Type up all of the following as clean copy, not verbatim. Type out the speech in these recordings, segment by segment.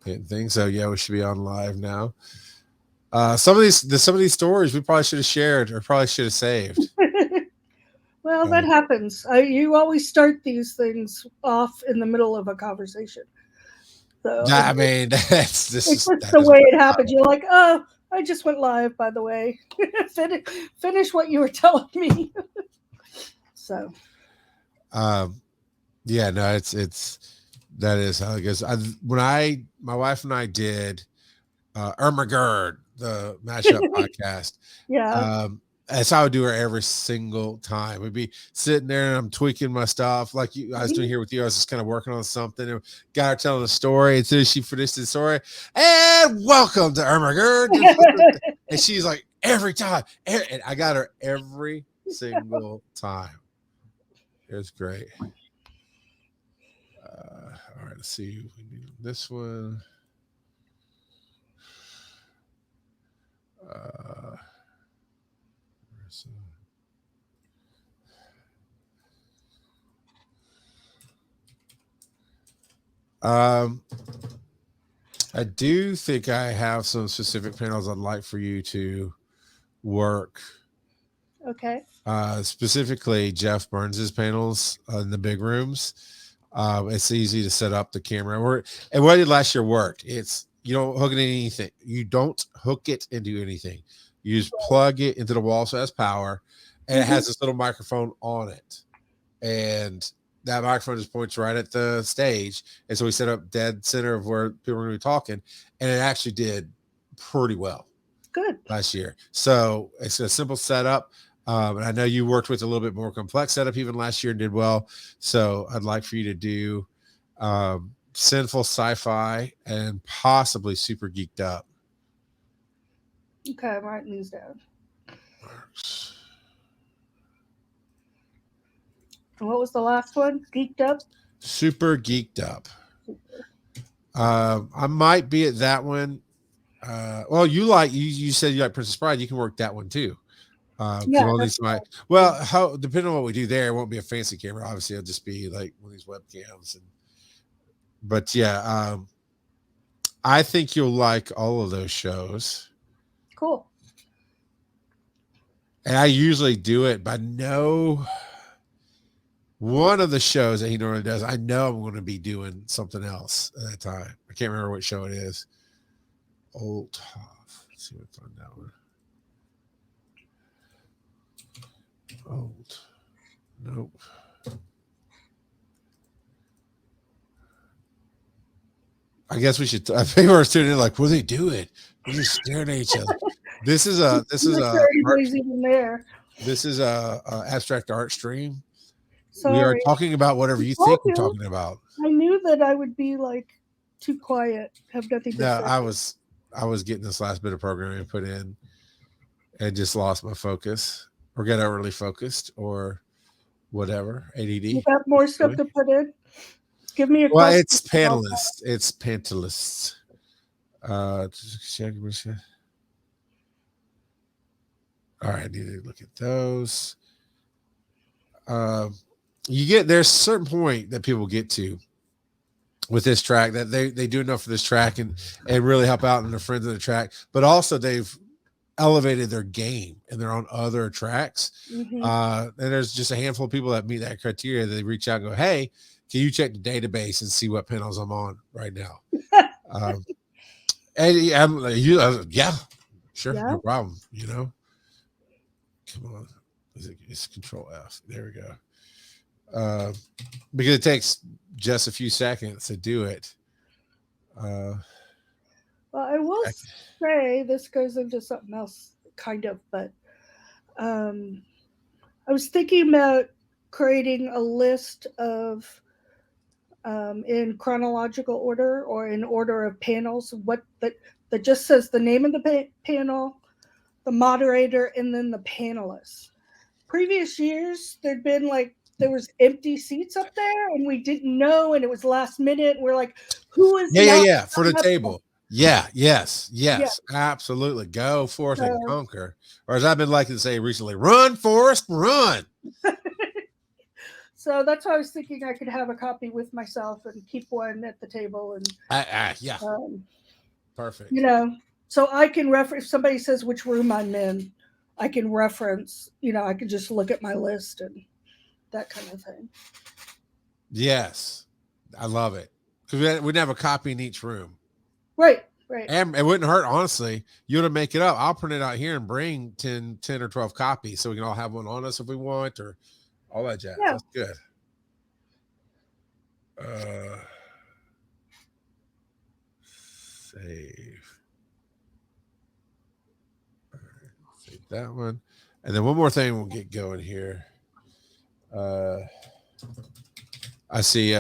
Didn't think so. Yeah, we should be on live now. Some of these stories we probably should have shared or probably should have saved. Well, that Uh, happens. You always start these things off in the middle of a conversation. So I mean, it's just that the is way it happens. You're like, oh, I just went live, by the way. Finish what you were telling me. So, um, yeah, no, it's that is how it goes. My wife and I did Irma Gerd, the mashup podcast. yeah. That's how I would do her every single time. We'd be sitting there and I'm tweaking my stuff like I was doing here with you. I was just kind of working on something and got her telling a story. And so she finished the story. And welcome to Irma Gerd. And she's like, every time. And I got her every single time. It was great. All right, let's see. We need this one. Uh, um, I do think I have some specific panels I'd like for you to work. Okay. Specifically, Jeff Burns's panels in the big rooms. It's easy to set up the camera. And what I did last year worked. It's you don't hook it into anything. You don't hook it into anything. You just plug it into the wall so it has power, and it Mhm. has this little microphone on it, and that microphone just points right at the stage. And so we set up dead center of where people are going to be talking, and it actually did pretty well Good. last year. So it's a simple setup. And I know you worked with a little bit more complex setup even last year and did well. So I'd like for you to do sinful sci-fi and possibly super geeked up. Okay, I'm writing these down. And what was the last one? Geeked up? Super geeked up. I might be at that one. Well, you said you like Princess Bride. You can work that one too. Because Yeah, one of that's these what might well, how depending on what we do there, it won't be a fancy camera. Obviously, it'll just be like one of these webcams. But yeah, I think you'll like all of those shows. cool. And I usually do it, but I know one of the shows that he normally does, I know I'm going to be doing something else at that time. I can't remember what show it is. Old Toff. Let's see if I find that one. Old. Nope. I guess we should. I think we're tuning in. Like, what are they doing? We're just staring at each other. This is a. This I'm is not a. sure Art, anybody's even there. this is a abstract art stream. We are Sorry. talking about whatever I you told think we're you. talking about. I knew that I would be like too quiet, have nothing to No, say. I was getting this last bit of programming put in and just lost my focus or got overly focused or whatever. You ADD. got more stuff to put in? Give me a Well, question. it's panelists. It's panelists. Check. All right, I need to look at those. Um, there's a certain point that people get to with this track that they do enough for this track and really help out and their friends of the track, but also they've elevated their game and they're on other tracks. Hmm. And there's just a handful of people that meet that criteria. They reach out and go, "Hey, can you check the database and see what panels I'm on right now?" Um, and yeah, yeah, sure, Yeah. no problem. Come on, it's Control F. There we go. Uh, because it takes just a few seconds to do it. Uh, Well, I will I- say this goes into something else, kind of, but um, I was thinking about creating a list of in chronological order or in order of panels. What that just says the name of the panel, the moderator, and then the panelists. Previous years, there'd been like there was empty seats up there, and we didn't know, and it was last minute. We're like, who is yeah, yeah, not yeah. For the up? table. Yeah, yes, Yeah. yes, absolutely. Go forth and So conquer. Or as I've been liking to say recently, run, Forrest, run. So that's why I was thinking I could have a copy with myself and keep one at the table, and Yeah, um, perfect. so I can reference. If somebody says which room I'm in, I can reference. I can just look at my list and that kind of thing. Yes, I love it. Because we'd have a copy in each room. Right, right. And it wouldn't hurt, honestly. You to make it up. I'll print it out here and bring 10 or 12 copies so we can all have one on us if we want, or all that jazz. Yeah. That's good. Save. All right, save that one. And then one more thing we'll get going here. I see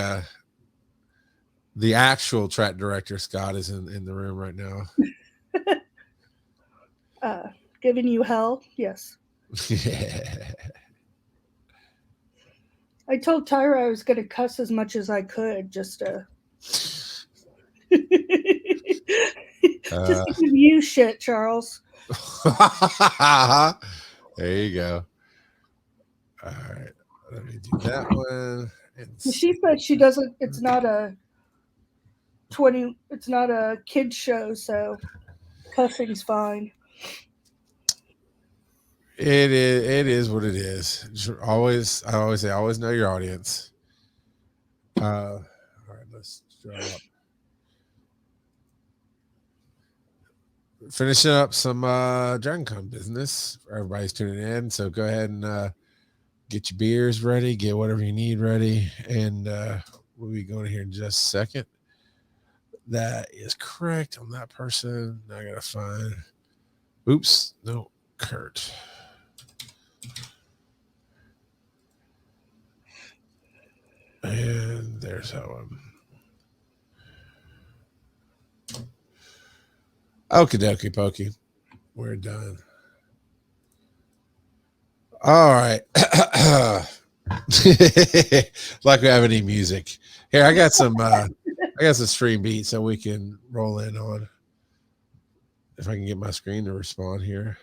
the actual track director, Scott, is in the room right now. Giving you hell? Yes. Yeah. I told Tyra I was going to cuss as much as I could just to just to give you shit, Charles. There you go. All right, let me do that one. She said she doesn't. It's not a 20. It's not a kid show, so cussing's fine. It is. It is what it is. Always, I always say, always know your audience. All right, let's drop. Finishing up some Dragon Con business. Everybody's tuning in, so go ahead and get your beers ready, get whatever you need ready, and we'll be going here in just a second. That is correct on that person. Now I gotta find. Oops, no, Kurt. And there's that one. Okie dokie pokey. We're done. All right. Like we have any music. Here, I got some stream beats that we can roll in on. If I can get my screen to respond here.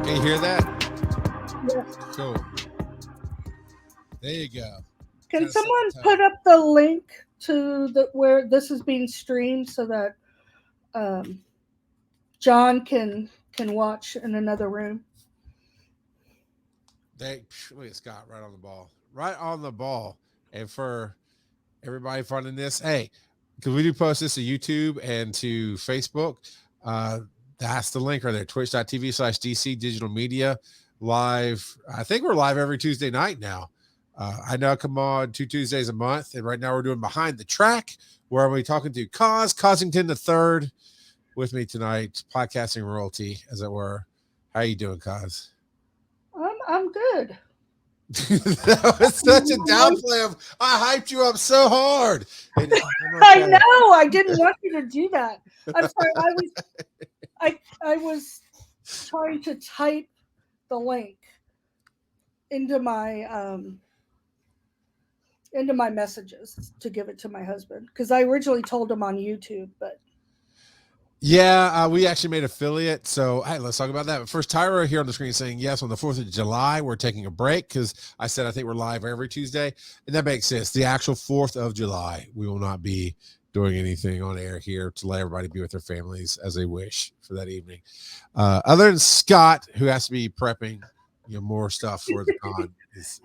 Can you hear that? Yes. Cool. There you go. Can someone put up the link to where this is being streamed so that John can watch in another room? Look at Scott, right on the ball. Right on the ball. And for everybody finding this, hey, because we do post this to YouTube and to Facebook, that's the link right there, twitch.tv/DC Digital Media live. I think we're live every Tuesday night now. I know I come on 2 Tuesdays a month, and right now we're doing Behind the Track, where I'm talking to Cosington III with me tonight, podcasting royalty, as it were. How you doing, Cos? I'm good. That was such a downplay of I hyped you up so hard. I know. I didn't want you to do that. I'm sorry. I was trying to type the link into my messages to give it to my husband because I originally told him on YouTube, but yeah, we actually made affiliate. So, hey, let's talk about that. But first, Tyra here on the screen saying, yes, on the 4th of July, we're taking a break because I said I think we're live every Tuesday. And that makes sense. The actual 4th of July, we will not be doing anything on air here to let everybody be with their families as they wish for that evening. Other than Scott, who has to be prepping more stuff for the con.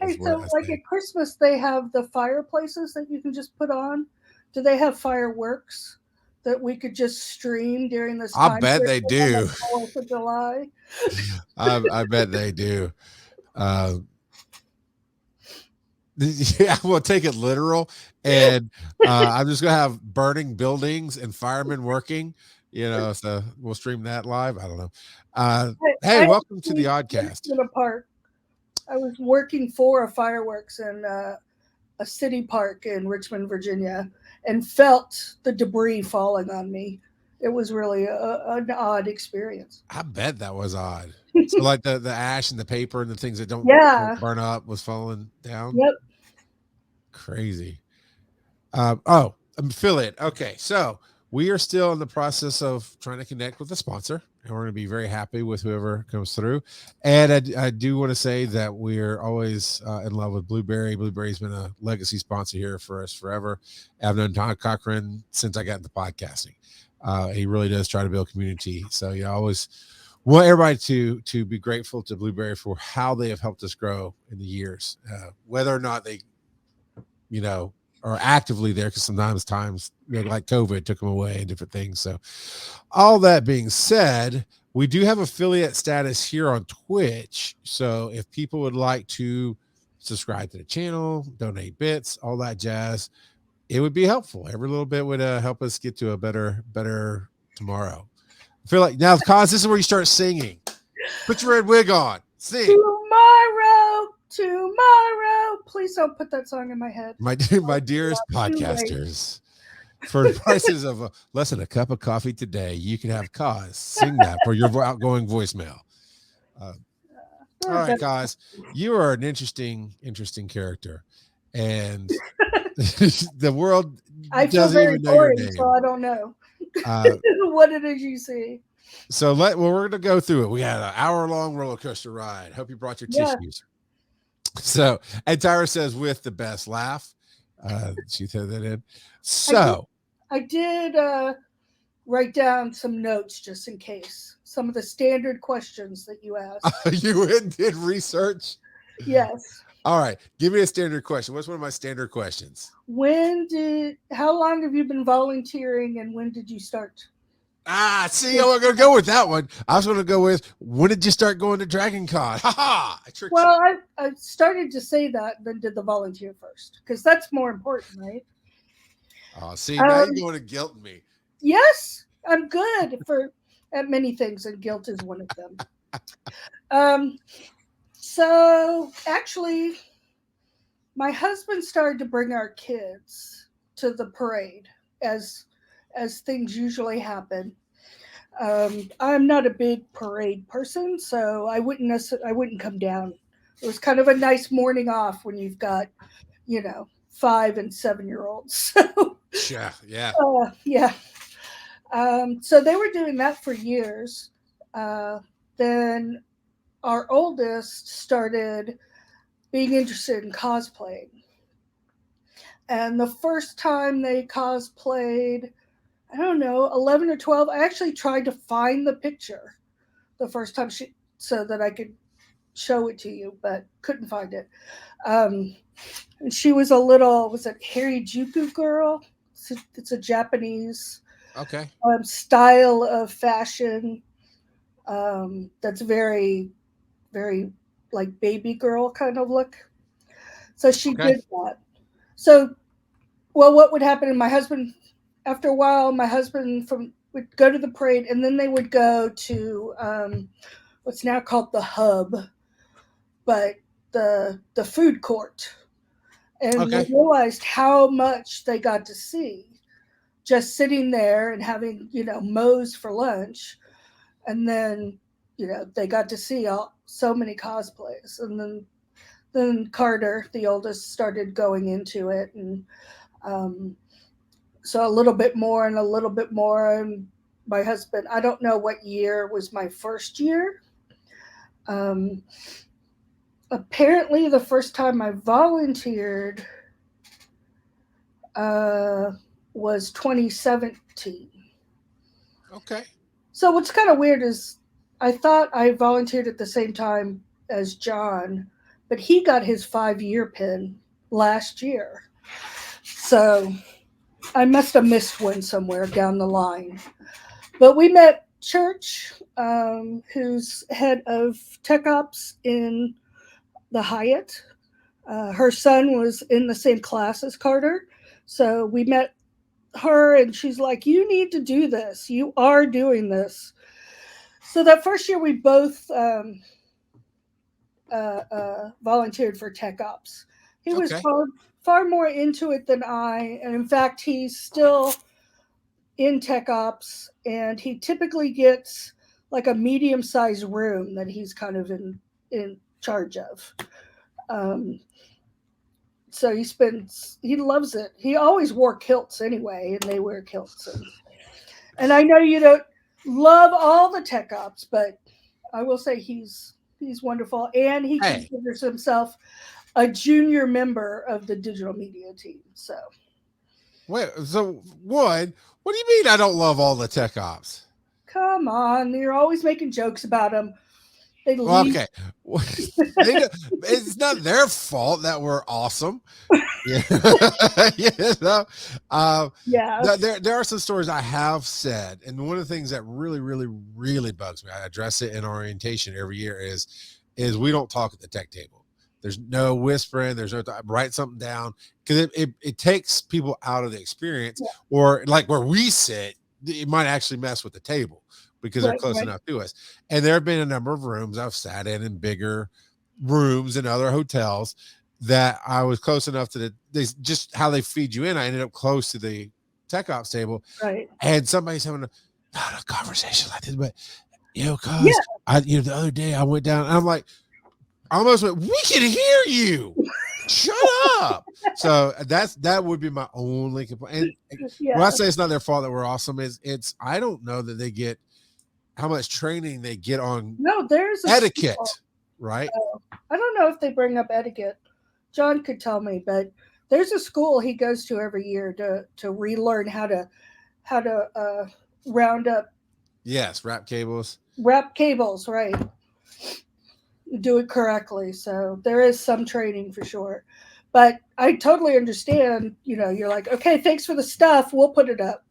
Hey, so like at Christmas, they have the fireplaces that you can just put on. Do they have fireworks that we could just stream during this time? I bet they do. 4th of July. I bet they do. Yeah, we'll take it literal, and I'm just gonna have burning buildings and firemen working. So we'll stream that live. I don't know. Hey, welcome to the Oddcast. I was working for a fireworks in a city park in Richmond, Virginia, and felt the debris falling on me. It was really an odd experience. I bet that was odd. So like the ash and the paper and the things that don't burn up was falling down. Yep. Crazy. Affiliate. Okay, so we are still in the process of trying to connect with a sponsor, and we're going to be very happy with whoever comes through. And I do want to say that we're always in love with Blueberry. Blueberry's been a legacy sponsor here for us forever. I've known Todd Cochran since I got into podcasting. He really does try to build community. So you always want everybody to be grateful to Blueberry for how they have helped us grow in the years, whether or not they, you know, are actively there, because sometimes times, like COVID took them away and different things. So all that being said, we do have affiliate status here on Twitch. So if people would like to subscribe to the channel, donate bits, all that jazz, it would be helpful. Every little bit would help us get to a better tomorrow. I feel like now, cause this is where you start singing. Put your red wig on. Sing. Tomorrow. Please don't put that song in my head. My dearest podcasters, for the prices of less than a cup of coffee today, you can have Cause sing that for your outgoing voicemail. All right, Cause, you are an interesting character, and the world I feel doesn't very even know your boring, name. so I don't know what it is you see. So we're going to go through it. We had an hour-long roller coaster ride. Hope you brought your tissues. So, and Tyra says, with the best laugh. She threw that in. So I did write down some notes just in case. Some of the standard questions that you asked. You did research? Yes. All right. Give me a standard question. What's one of my standard questions? How long have you been volunteering, and when did you start? See, I'm going to go with that one. I was going to go with, when did you start going to Dragon Con? I tricked you. I started to say that, then did the volunteer first, because that's more important, right? Oh, see, now you're going to guilt me. Yes, I'm good at many things, and guilt is one of them. So actually, my husband started to bring our kids to the parade as things usually happen. I'm not a big parade person, so I wouldn't come down. It was kind of a nice morning off when you've got, 5 and 7-year-olds. So, yeah. Yeah. So they were doing that for years. Then our oldest started being interested in cosplaying. And the first time they cosplayed, I don't know, 11 or 12, I actually tried to find the picture the first time so that I could show it to you, but couldn't find it. And she was was it Harajuku girl? It's a Japanese style of fashion that's very, very like baby girl kind of look. So she did that. So, what would happen? And my husband, after a while, would go to the parade, and then they would go to what's now called the hub, but the food court, and they realized how much they got to see just sitting there and having Moe's for lunch, and then they got to see so many cosplays, and then Carter, the oldest, started going into it, and so a little bit more and a little bit more. And my husband, I don't know what year was my first year. Apparently, the first time I volunteered was 2017. Okay. So what's kind of weird is I thought I volunteered at the same time as John, but he got his 5-year pin last year. So I must have missed one somewhere down the line. But we met Church, who's head of tech ops in the Hyatt. Her son was in the same class as Carter. So we met her, and she's like, you need to do this. You are doing this. So that first year, we both volunteered for tech ops. He was far more into it than I. And in fact, he's still in tech ops, and he typically gets like a medium-sized room that he's kind of in charge of. so he loves it. He always wore kilts anyway, and they wear kilts. And I know you don't love all the tech ops, but I will say he's wonderful, and he Hey, considers himself a junior member of the digital media team. So wait. So what do you mean I don't love all the tech ops? come on, you're always making jokes about him. They Well, leave. okay. They, it's not their fault that we're awesome. Yeah. you know, Yes. there are some stories I have said, and one of the things that really, really, really bugs me, I address it in orientation every year, is we don't talk at the tech table. There's no whispering. There's no write something down, because it takes people out of the experience, Yeah. or like where we sit, it might actually mess with the table because they're Right. close Right. enough to us. And there have been a number of rooms I've sat in bigger rooms in other hotels that I was close enough to they just how they feed you in. I ended up close to the tech ops table, Right. and somebody's having not a conversation like this, but Yeah. cause the other day I went down and I'm like, I almost went, we can hear you. Shut up. So that would be my only complaint. And when I Yeah. say it's not their fault that we're awesome, it's I don't know that they get how much training they get on No, there's a school. etiquette, right? I don't know if they bring up etiquette. John could tell me, but there's a school he goes to every year to relearn how to round up Yes, wrap cables. wrap cables, right? Do it correctly. So there is some training for sure. But I totally understand, you're like, okay, thanks for the stuff. We'll put it up.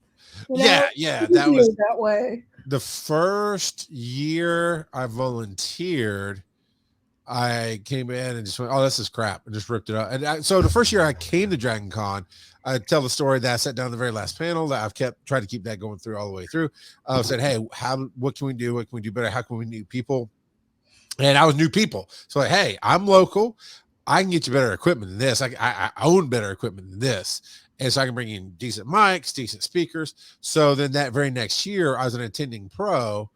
Yeah, It's that easier was that way. the first year I volunteered. I came in and just went, "Oh, this is crap," and just ripped it up. And so the first year I came to Dragon Con, I tell the story that I sat down the very last panel that I've tried to keep that going through all the way through. I said, "Hey, what can we do? What can we do better? How can we meet people?" And I was new people, so like, "Hey, I'm local. I can get you better equipment than this. I own better equipment than this." And so I can bring in decent mics, decent speakers. So then that very next year, I was an attending pro,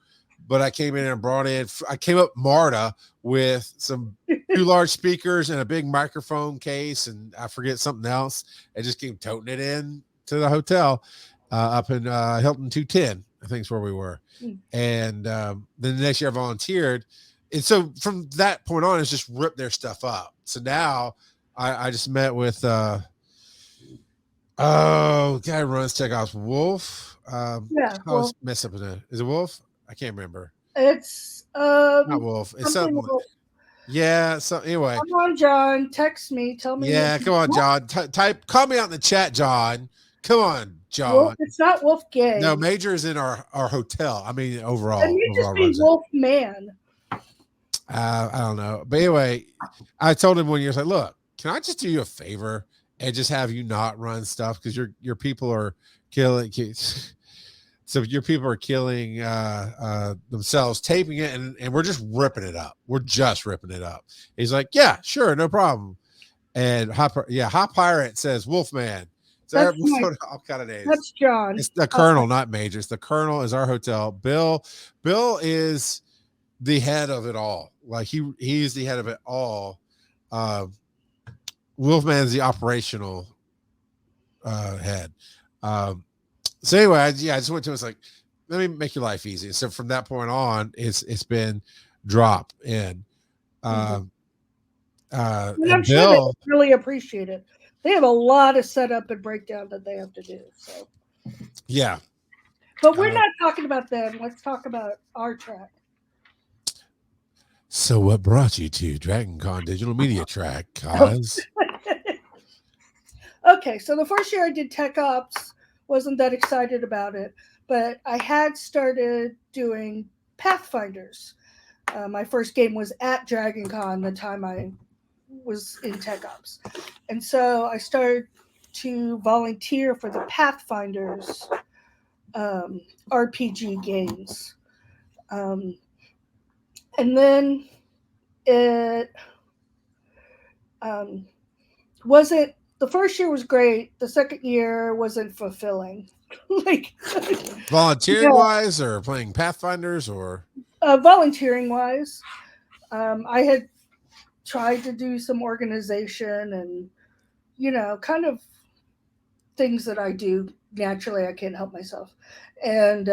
but I came in and I came up MARTA with some two large speakers and a big microphone case, and I forget something else. I just came toting it in to the hotel up in Hilton 210, I think is where we were. Mm. And then the next year I volunteered. And so from that point on, it's just ripped their stuff up. So now I just met with guy who runs Tech Ops, Wolf. Yeah. I Well, was messed up in it. Is it Wolf? I can't remember. it's Not Wolf. It's something. something. Yeah. So anyway, Come on, John. Text me. Tell me. yeah. Come on, John. Call me out in the chat, John. Come on, Wolf. John. It's not Wolf No, Gang. Major is in our hotel. I mean, It may just overall be runs it. Wolf Man. I don't know. But anyway, I told him one year, I was like, look, can I just do you a favor and just have you not run stuff? Because your people are killing kids. So your people are killing themselves, taping it, and we're just ripping it up. We're just ripping it up. He's like, yeah, sure, no problem. And Hot Pirate says Wolfman. So That's all kind of names. That's John. It's the Colonel, not Major. It's the Colonel is our hotel. Bill is the head of it all. Like he's the head of it all. Wolfman's the operational head. So anyway, I just went to him. It's like, let me make your life easy. So from that point on, it's been drop in. And And I'm sure Bill, they really appreciate it. They have a lot of setup and breakdown that they have to do. So, yeah. but we're not talking about them. Let's talk about our track. So what brought you to Dragon Con Digital Media Track, Cause? Okay, so the first year I did Tech Ops, wasn't that excited about it, but I had started doing Pathfinders. My first game was at Dragon Con the time I was in Tech Ops. And so I started to volunteer for the Pathfinders RPG games. And then it wasn't, the first year was great. The second year wasn't fulfilling. Like Volunteering wise or playing Pathfinders or? Volunteering wise. I had tried to do some organization and kind of things that I do naturally. I can't help myself. And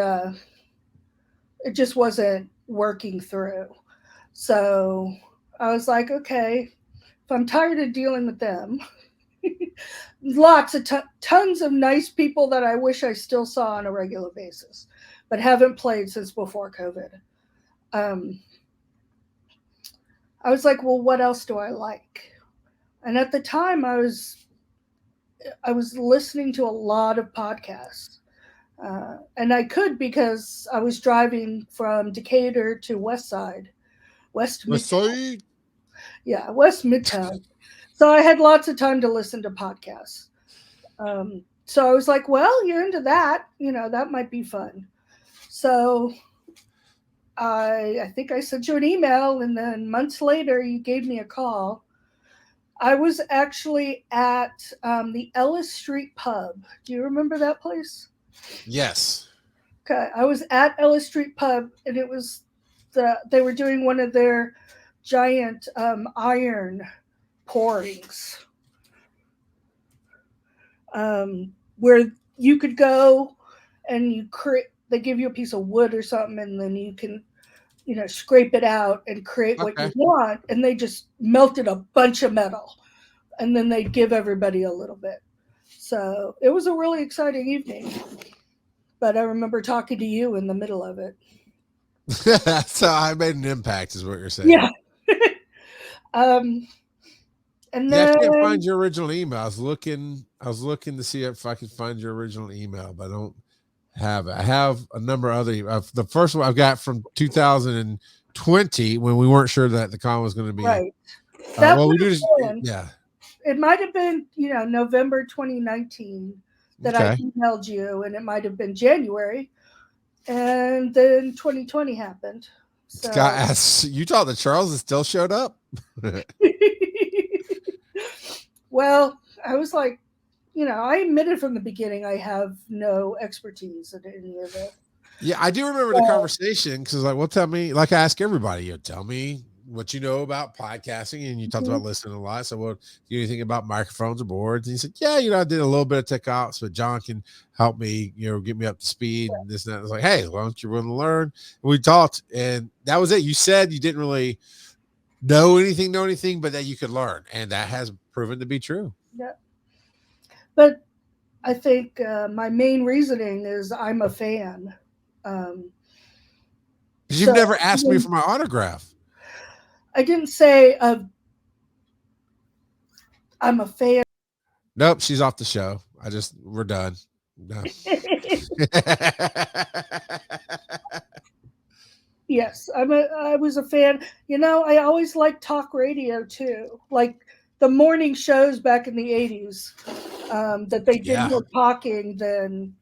it just wasn't working through. So I was like, okay, if I'm tired of dealing with them, lots of tons of nice people that I wish I still saw on a regular basis, but haven't played since before COVID. Um, I was like, well, what else do I like? And at the time, I was listening to a lot of podcasts, and I could because I was driving from Decatur to West Side, West What's Midtown. so Yeah, West Midtown. So I had lots of time to listen to podcasts. So I was like, well, you're into that, that might be fun. So I think I sent you an email, and then months later, you gave me a call. I was actually at the Ellis Street Pub. Do you remember that place? Yes. Okay, I was at Ellis Street Pub, and it was they were doing one of their giant iron pourings, where you could go and you create. They give you a piece of wood or something, and then you can, scrape it out and create what Okay. you want. And they just melted a bunch of metal, and then they'd give everybody a little bit. So it was a really exciting evening. But I remember talking to you in the middle of it. So I made an impact, is what you're saying. Yeah. um, and Yeah, I then can't find your original email. I was looking to see if I could find your original email, but I don't have it. I have a number of other. The first one I've got from 2020 when we weren't sure that the con was going to be. right, that Well, we would do. have been. Yeah. It might have been, November 2019 that I Okay. emailed you, and it might have been January, and then 2020 happened. Scott So, asks, "You thought that Charles has still showed up?" well, I was like, I admitted from the beginning I have no expertise in any of it. Yeah, I do remember the conversation because like, well, tell me, like I ask everybody, tell me what you know about podcasting, and you talked Mhm. about listening a lot. So, what do you anything about microphones or boards? And he said, yeah, I did a little bit of tech ops, but John can help me, get me up to speed and this and that. I was like, hey, why don't you want to learn? And we talked, and that was it. You said you didn't really know anything, but that you could learn, and that has proven to be true. Yeah. But I think my main reasoning is I'm a fan. Um, Because you've so never asked me for my autograph. I didn't say I'm a fan. Nope, she's off the show. We're done. No. Yes, I was a fan. I always liked talk radio too, like the morning shows back in the 80s, that they did Yeah. more talking than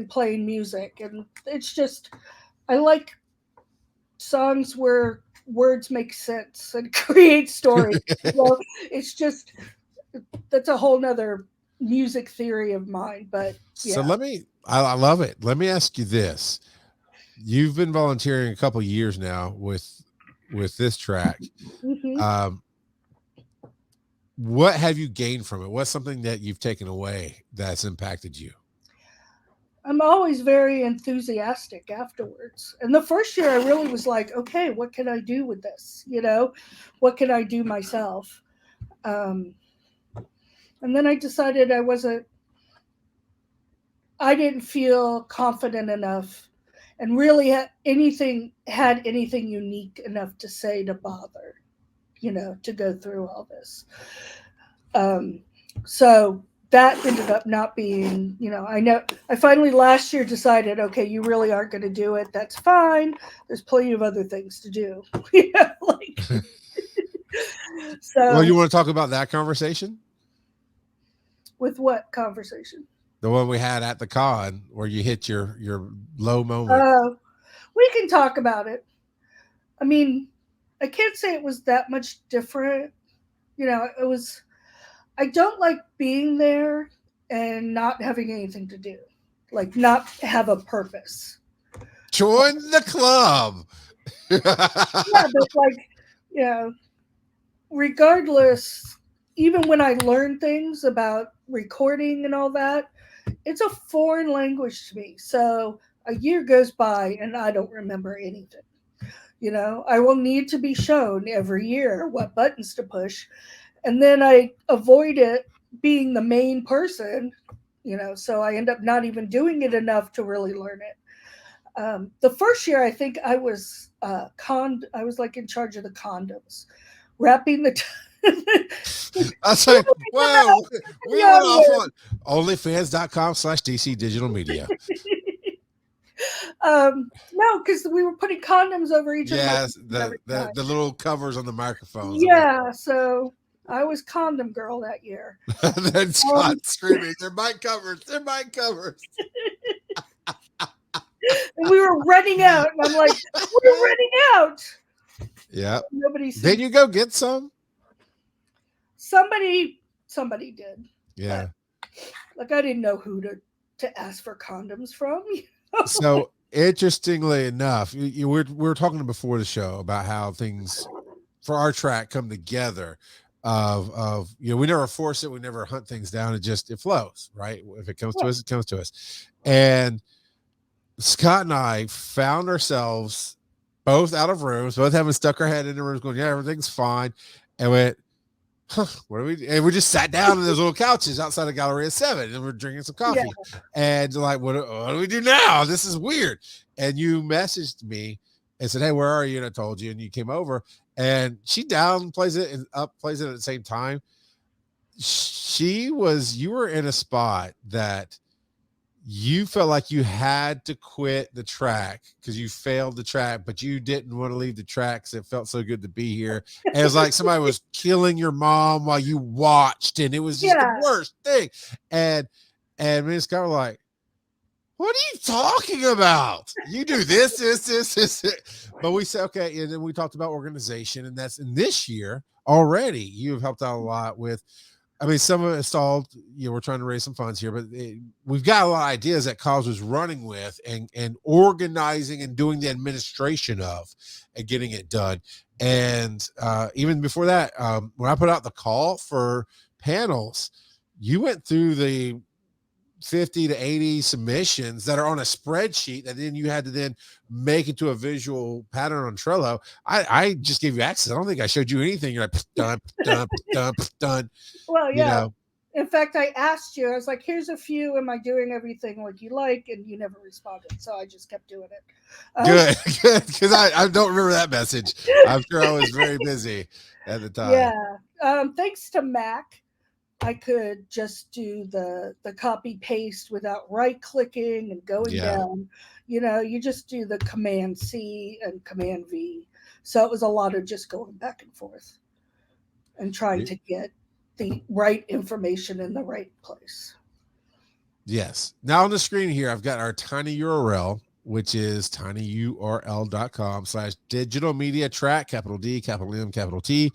playing music. And it's just, I like songs where words make sense and create stories. Well, it's just, that's a whole nother music theory of mine. But So yeah. I love it. Let me ask you this. You've been volunteering a couple years now with this track. Hmm. Um, what have you gained from it? What's something that you've taken away that's impacted you? I'm always very enthusiastic afterwards. And the first year, I really was like, okay, what can I do with this? What can I do myself? Um, and then I decided I didn't feel confident enough and really had anything unique enough to say to bother, to go through all this. So that ended up not being, I know I finally last year decided, okay, you really aren't going to do it. That's fine. There's plenty of other things to do. Like, Well, so you want to talk about that conversation? with what conversation? The one we had at the con where you hit your low moment. We can talk about it. I mean, I can't say it was that much different. It was, I don't like being there and not having anything to do, like not have a purpose. Join the club. Yeah, but like, regardless, even when I learn things about recording and all that, it's a foreign language to me. So a year goes by and I don't remember anything. I will need to be shown every year what buttons to push. And then I avoid it being the main person, so I end up not even doing it enough to really learn it. The first year, I think I was like in charge of the condoms, wrapping the. I was like, well, we Yeah, went off on onlyfans.com/DC Digital Media. no, because we were putting condoms over each of my Yes, every time. the little covers on the microphones. Yeah, so I was condom girl that year. Then Um, Scott screaming, "They're mic covers! They're mic covers!" and we were running out, and I'm like, we're running out. Yeah. Nobody sees. Did you go get some? Somebody did. Yeah. Like I didn't know who to ask for condoms from. So interestingly enough, we were talking before the show about how things for our track come together. Of we never force it, we never hunt things down. It flows, right? If it comes to us, it comes to us. And Scott and I found ourselves both out of rooms, both having stuck our head in the rooms, going, "Yeah, everything's fine," and went, "Huh, what do we do?" And we just sat down on those little couches outside of Galleria 7 and we're drinking some coffee. Yeah. And like, what do we do now? This is weird. And you messaged me and said, "Hey, where are you?" And I told you, and you came over, and she downplays it and upplays it at the same time. You were in a spot that you felt like you had to quit the track because you failed the track, but you didn't want to leave the track because it felt so good to be here. And it was like somebody was killing your mom while you watched, and it was just the worst thing. And me and Scott were like, "What are you talking about? You do this. But we said, okay. And then we talked about organization, and that's in this year already. You have helped out a lot with, I mean, some of it stalled. We're trying to raise some funds here, but we've got a lot of ideas that Cause was running with and organizing and doing the administration of and getting it done. And even before that, when I put out the call for panels, you went through the 50 to 80 submissions that are on a spreadsheet that then you had to then make into a visual pattern on Trello. I just gave you access. I don't think I showed you anything. You're like, done. Well, yeah. In fact, I asked you, I was like, here's a few. Am I doing everything like you like? And you never responded. So I just kept doing it. Good. Because I don't remember that message. I'm sure I was very busy at the time. Yeah. Thanks to Mac, I could just do the copy paste without right clicking and going down. You just do the Command C and Command V. So it was a lot of just going back and forth and trying to get the right information in the right place. Yes. Now on the screen here, I've got our tiny URL, which is tinyurl.com/digital media track, capital D, capital M, capital T,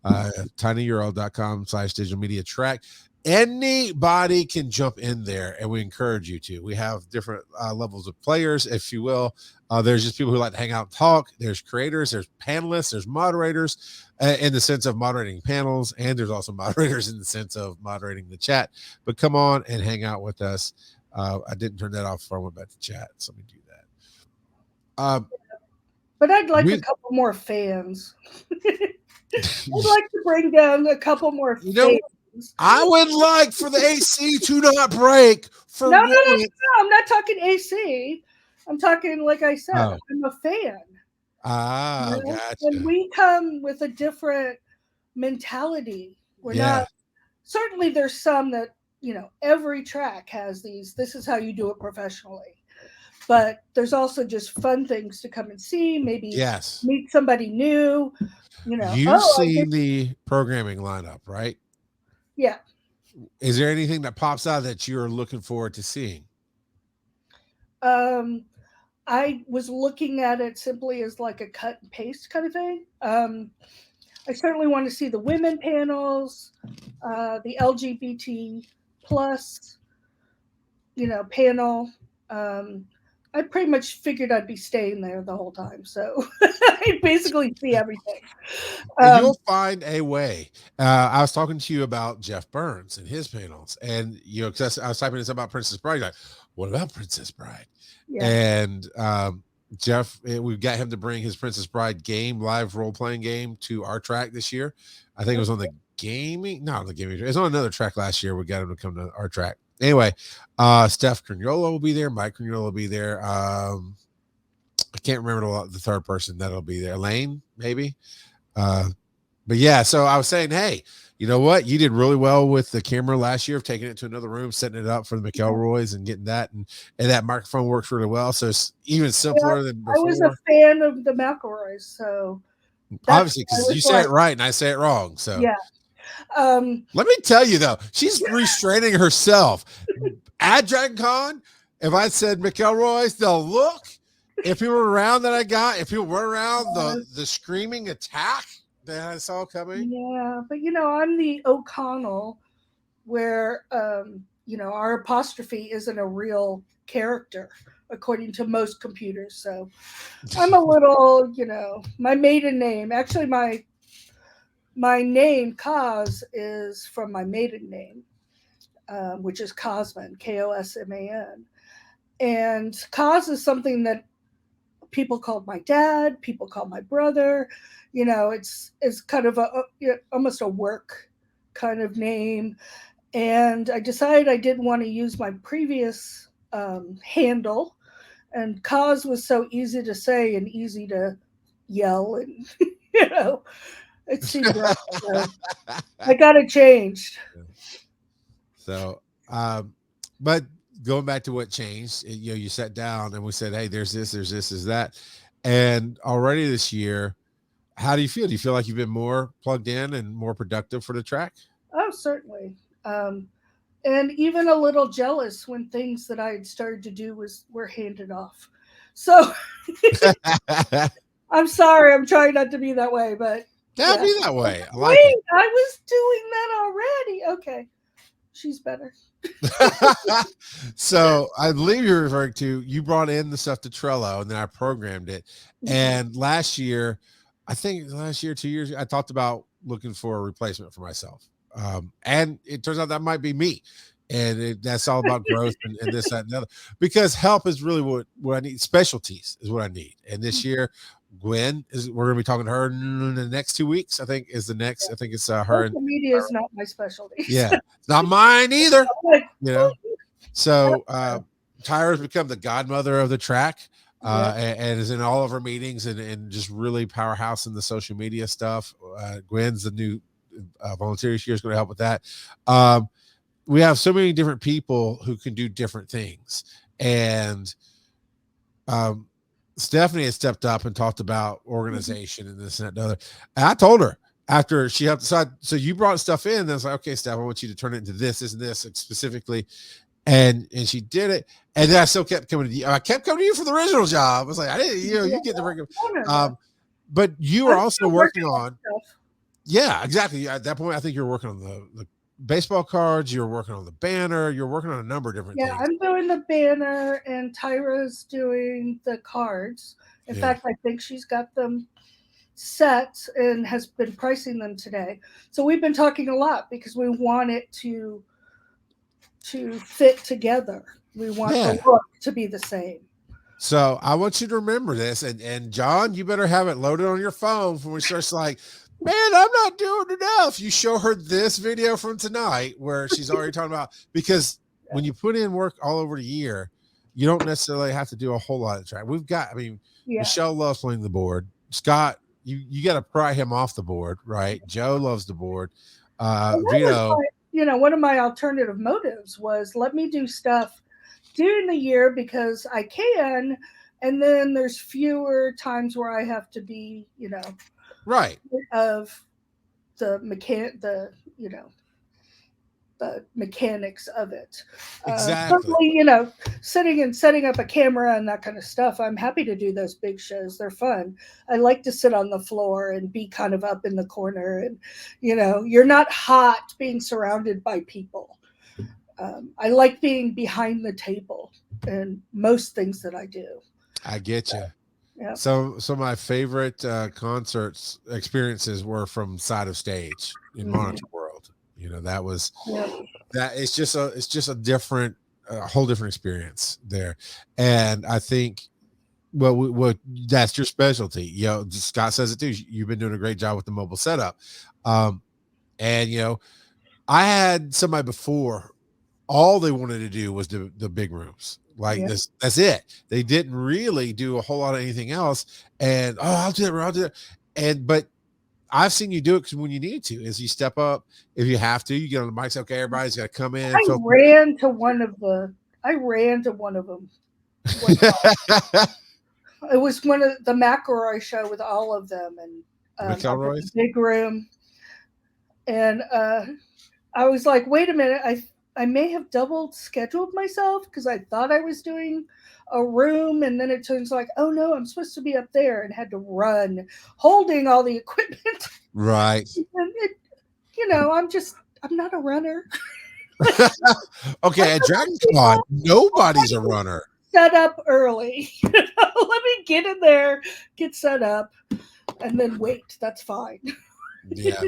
tinyurl.com/digital media track. Anybody can jump in there, and we encourage you to. We have different levels of players, if you will. There's just people who like to hang out and talk. There's creators, there's panelists, there's moderators in the sense of moderating panels, and there's also moderators in the sense of moderating the chat. But come on and hang out with us. I didn't turn that off before I went back to chat, so let me do that. But I'd like a couple more fans. I'd like to bring down a couple more fans. I would like for the AC to not break. No, I'm not talking AC. I'm talking, like I said, I'm a fan. Gotcha. And we come with a different mentality. We're not, certainly there's some that, every track has these, this is how you do it professionally. But there's also just fun things to come and see, maybe meet somebody new. You've seen the programming lineup, right? Yeah. Is there anything that pops out that you're looking forward to seeing? I was looking at it simply as like a cut and paste kind of thing. I certainly want to see the women panels, the LGBT plus, panel. I I pretty much figured I'd be staying there the whole time, so I basically see everything. And Um, you'll find a way. I was talking to you about Jeff Burns and his panels, and because I was typing this about Princess Bride. Like, what about Princess Bride? yeah, And Jeff, we've got him to bring his Princess Bride game, live role playing game, to our track this year. I think it was on the gaming, not the gaming. It was on another track last year. We got him to come to our track. Anyway, Steph Crignola will be there. Mike Crignola will be there. I can't remember the third person that'll be there. Elaine, maybe. Uh, but yeah, so I was saying, hey, you know what? You did really well with the camera last year of taking it to another room, setting it up for the McElroys and getting that. And that microphone works really well. So it's even yeah, simpler than I was a before. fan of the McElroys, so that's Obviously, I because you was say like, it right and I say it wrong. So yeah. Um, let me tell you, though, she's restraining herself. At Dragon Con, if I said McElroy's, the look, if people were around that I got, if people were around, the screaming attack that I saw coming. yeah, but I'm the O'Connell where our apostrophe isn't a real character according to most computers. So I'm a little, my maiden name. Actually, my name Kos is from my maiden name, which is Cosman, Kosman, and Kos is something that people called my dad, people called my brother. It's kind of almost a work kind of name, and I decided I didn't want to use my previous handle. And Cause was so easy to say and easy to yell, and you know, it seemed right. So I got it changed. So, but going back to what changed, you sat down and we said, hey, there's this, there's that. And already this year, how do you feel? Do you feel like you've been more plugged in and more productive for the track? Oh, certainly. Um, and even a little jealous when things that I had started to do were handed off. So I'm sorry, I'm trying not to be that way, but That'd yeah. be that way. I like Wait, I was doing that already. Okay, she's better. it. So I believe you're referring to, you brought in the stuff to Trello and then I programmed it. And last year, I think last year, 2 years, I talked about looking for a replacement for myself. And it turns out that might be me. And that's all about growth and this, that, and the other. Because help is really what I need. Specialties is what I need. And this year, we're going to be talking to her in the next 2 weeks. I think it's her. Social media is not my specialty. Yeah, it's not mine either. Like, You know, so Tyra's become the godmother of the track, yeah. and is in all of our meetings and just really powerhouse in the social media stuff. Gwen's the new volunteer this year, is going to help with that. We have so many different people who can do different things, and Stephanie has stepped up and talked about organization and this and that and the other. And I told her after she helped decide, so you brought stuff in, and I was like, okay, Steph, I want you to turn it into this and this specifically. And she did it. And then I still kept coming to you. I kept coming to you for the original job. I was like, I didn't, you get the bring but you are also working on stuff. Yeah, exactly. At that point, I think you're working on the baseball cards, you're working on the banner, you're working on a number of different Yeah, things. I'm doing the banner, and Tyra's doing the cards. In fact, I think she's got them set and has been pricing them today. So we've been talking a lot because we want it to fit together. We want the look to be the same. So I want you to remember this, and John, you better have it loaded on your phone when we start like, man, I'm not doing enough. You show her this video from tonight where she's already talking about, because when you put in work all over the year, you don't necessarily have to do a whole lot of track. Michelle loves playing the board. Scott, you got to pry him off the board, right? Joe loves the board. Vito. One of my alternative motives was let me do stuff during the year because I can, and then there's fewer times where I have to be, right, of the mechanics of it. Exactly. Sitting and setting up a camera and that kind of stuff, I'm happy to do those big shows. They're fun. I like to sit on the floor and be kind of up in the corner, and you're not hot being surrounded by people. I like being behind the table in most things that I do. I get you. Yeah. So some of my favorite concerts experiences were from side of stage in Mhm. Monitor World. That was Yeah. that. It's just a different, a whole different experience there, and I think what that's your specialty. Scott says it too. You've been doing a great job with the mobile setup, um, and I had somebody before. All they wanted to do was the big rooms like Yeah. this. That's it. They didn't really do a whole lot of anything else. And I'll do that. I'll do that. But I've seen you do it because when you need to, is you step up if you have to. You get on the mic. Say, okay, everybody's got to come in. I ran to one of the. I ran to one of them one time. It was one of the McElroy show with all of them, and I got the McElroy's. big room, and I was like, wait a minute, I may have double scheduled myself because I thought I was doing a room, and then it turns like, oh no, I'm supposed to be up there, and had to run holding all the equipment. Right. And I'm not a runner. Okay, at Dragon Con, nobody's a runner. Set up early. Let me get in there, get set up, and then wait. That's fine. Yeah.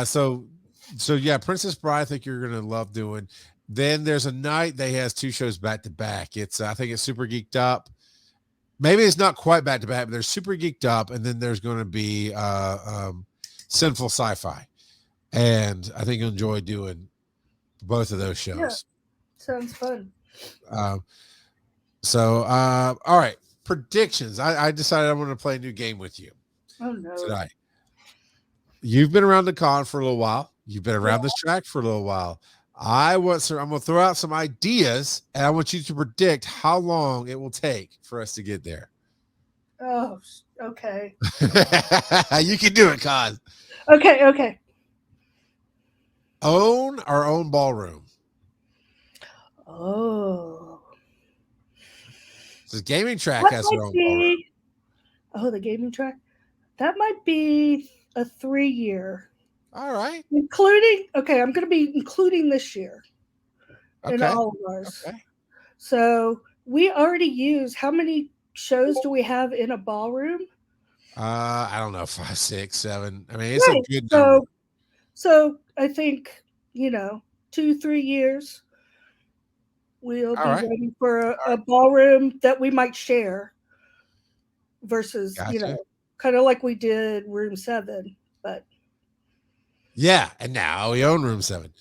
So yeah, Princess Bride, I think you're gonna love doing. Then there's a night that has two shows back to back. It's I think it's Super Geeked Up. Maybe it's not quite back to back, but there's Super Geeked Up, and then there's going to be Sinful Sci-Fi, and I think you'll enjoy doing both of those Yeah, shows. sounds fun. Um, all right, predictions. I decided I'm going to play a new game with you Oh no. tonight. You've been around the con for a little while. You've been around this track for a little while. I'm going to throw out some ideas, and I want you to predict how long it will take for us to get there. Oh, okay. You can do it, Con. Okay. Own our own ballroom. Oh. So gaming track That has their might own ballroom. be. Oh, the gaming track. That might be a 3-year, All right. including. Okay, I'm going to be including this year in Okay. all of ours. Okay. So we already use. How many shows do we have in a ballroom? I don't know, 5, 6, 7. I mean, it's Right. a good number. So I think 2-3 years we'll All be right. ready for a ballroom that we might share versus Gotcha. kind of like we did room 7, but Yeah, and now we own room 7.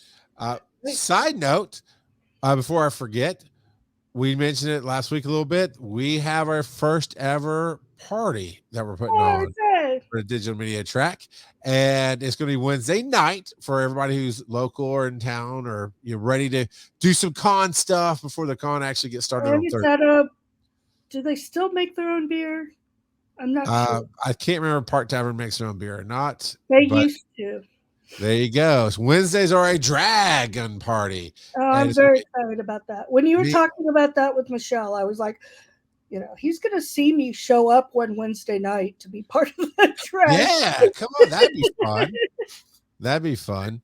Side note, before I forget, we mentioned it last week a little bit. We have our first ever party that we're putting on for the digital media track, and it's going to be Wednesday night for everybody who's local or in town, or you're ready to do some con stuff before the con actually gets started on Thursday. Do they still make their own beer? I'm not sure. I can't remember if Park Tavern makes their own beer or not. They but used to. there you go. So Wednesdays are a dragon party. Oh, I'm very excited about that. When you were talking about that with Michelle, I was like, he's going to see me show up one Wednesday night to be part of the track. Yeah, come on. That'd be fun. That'd be fun.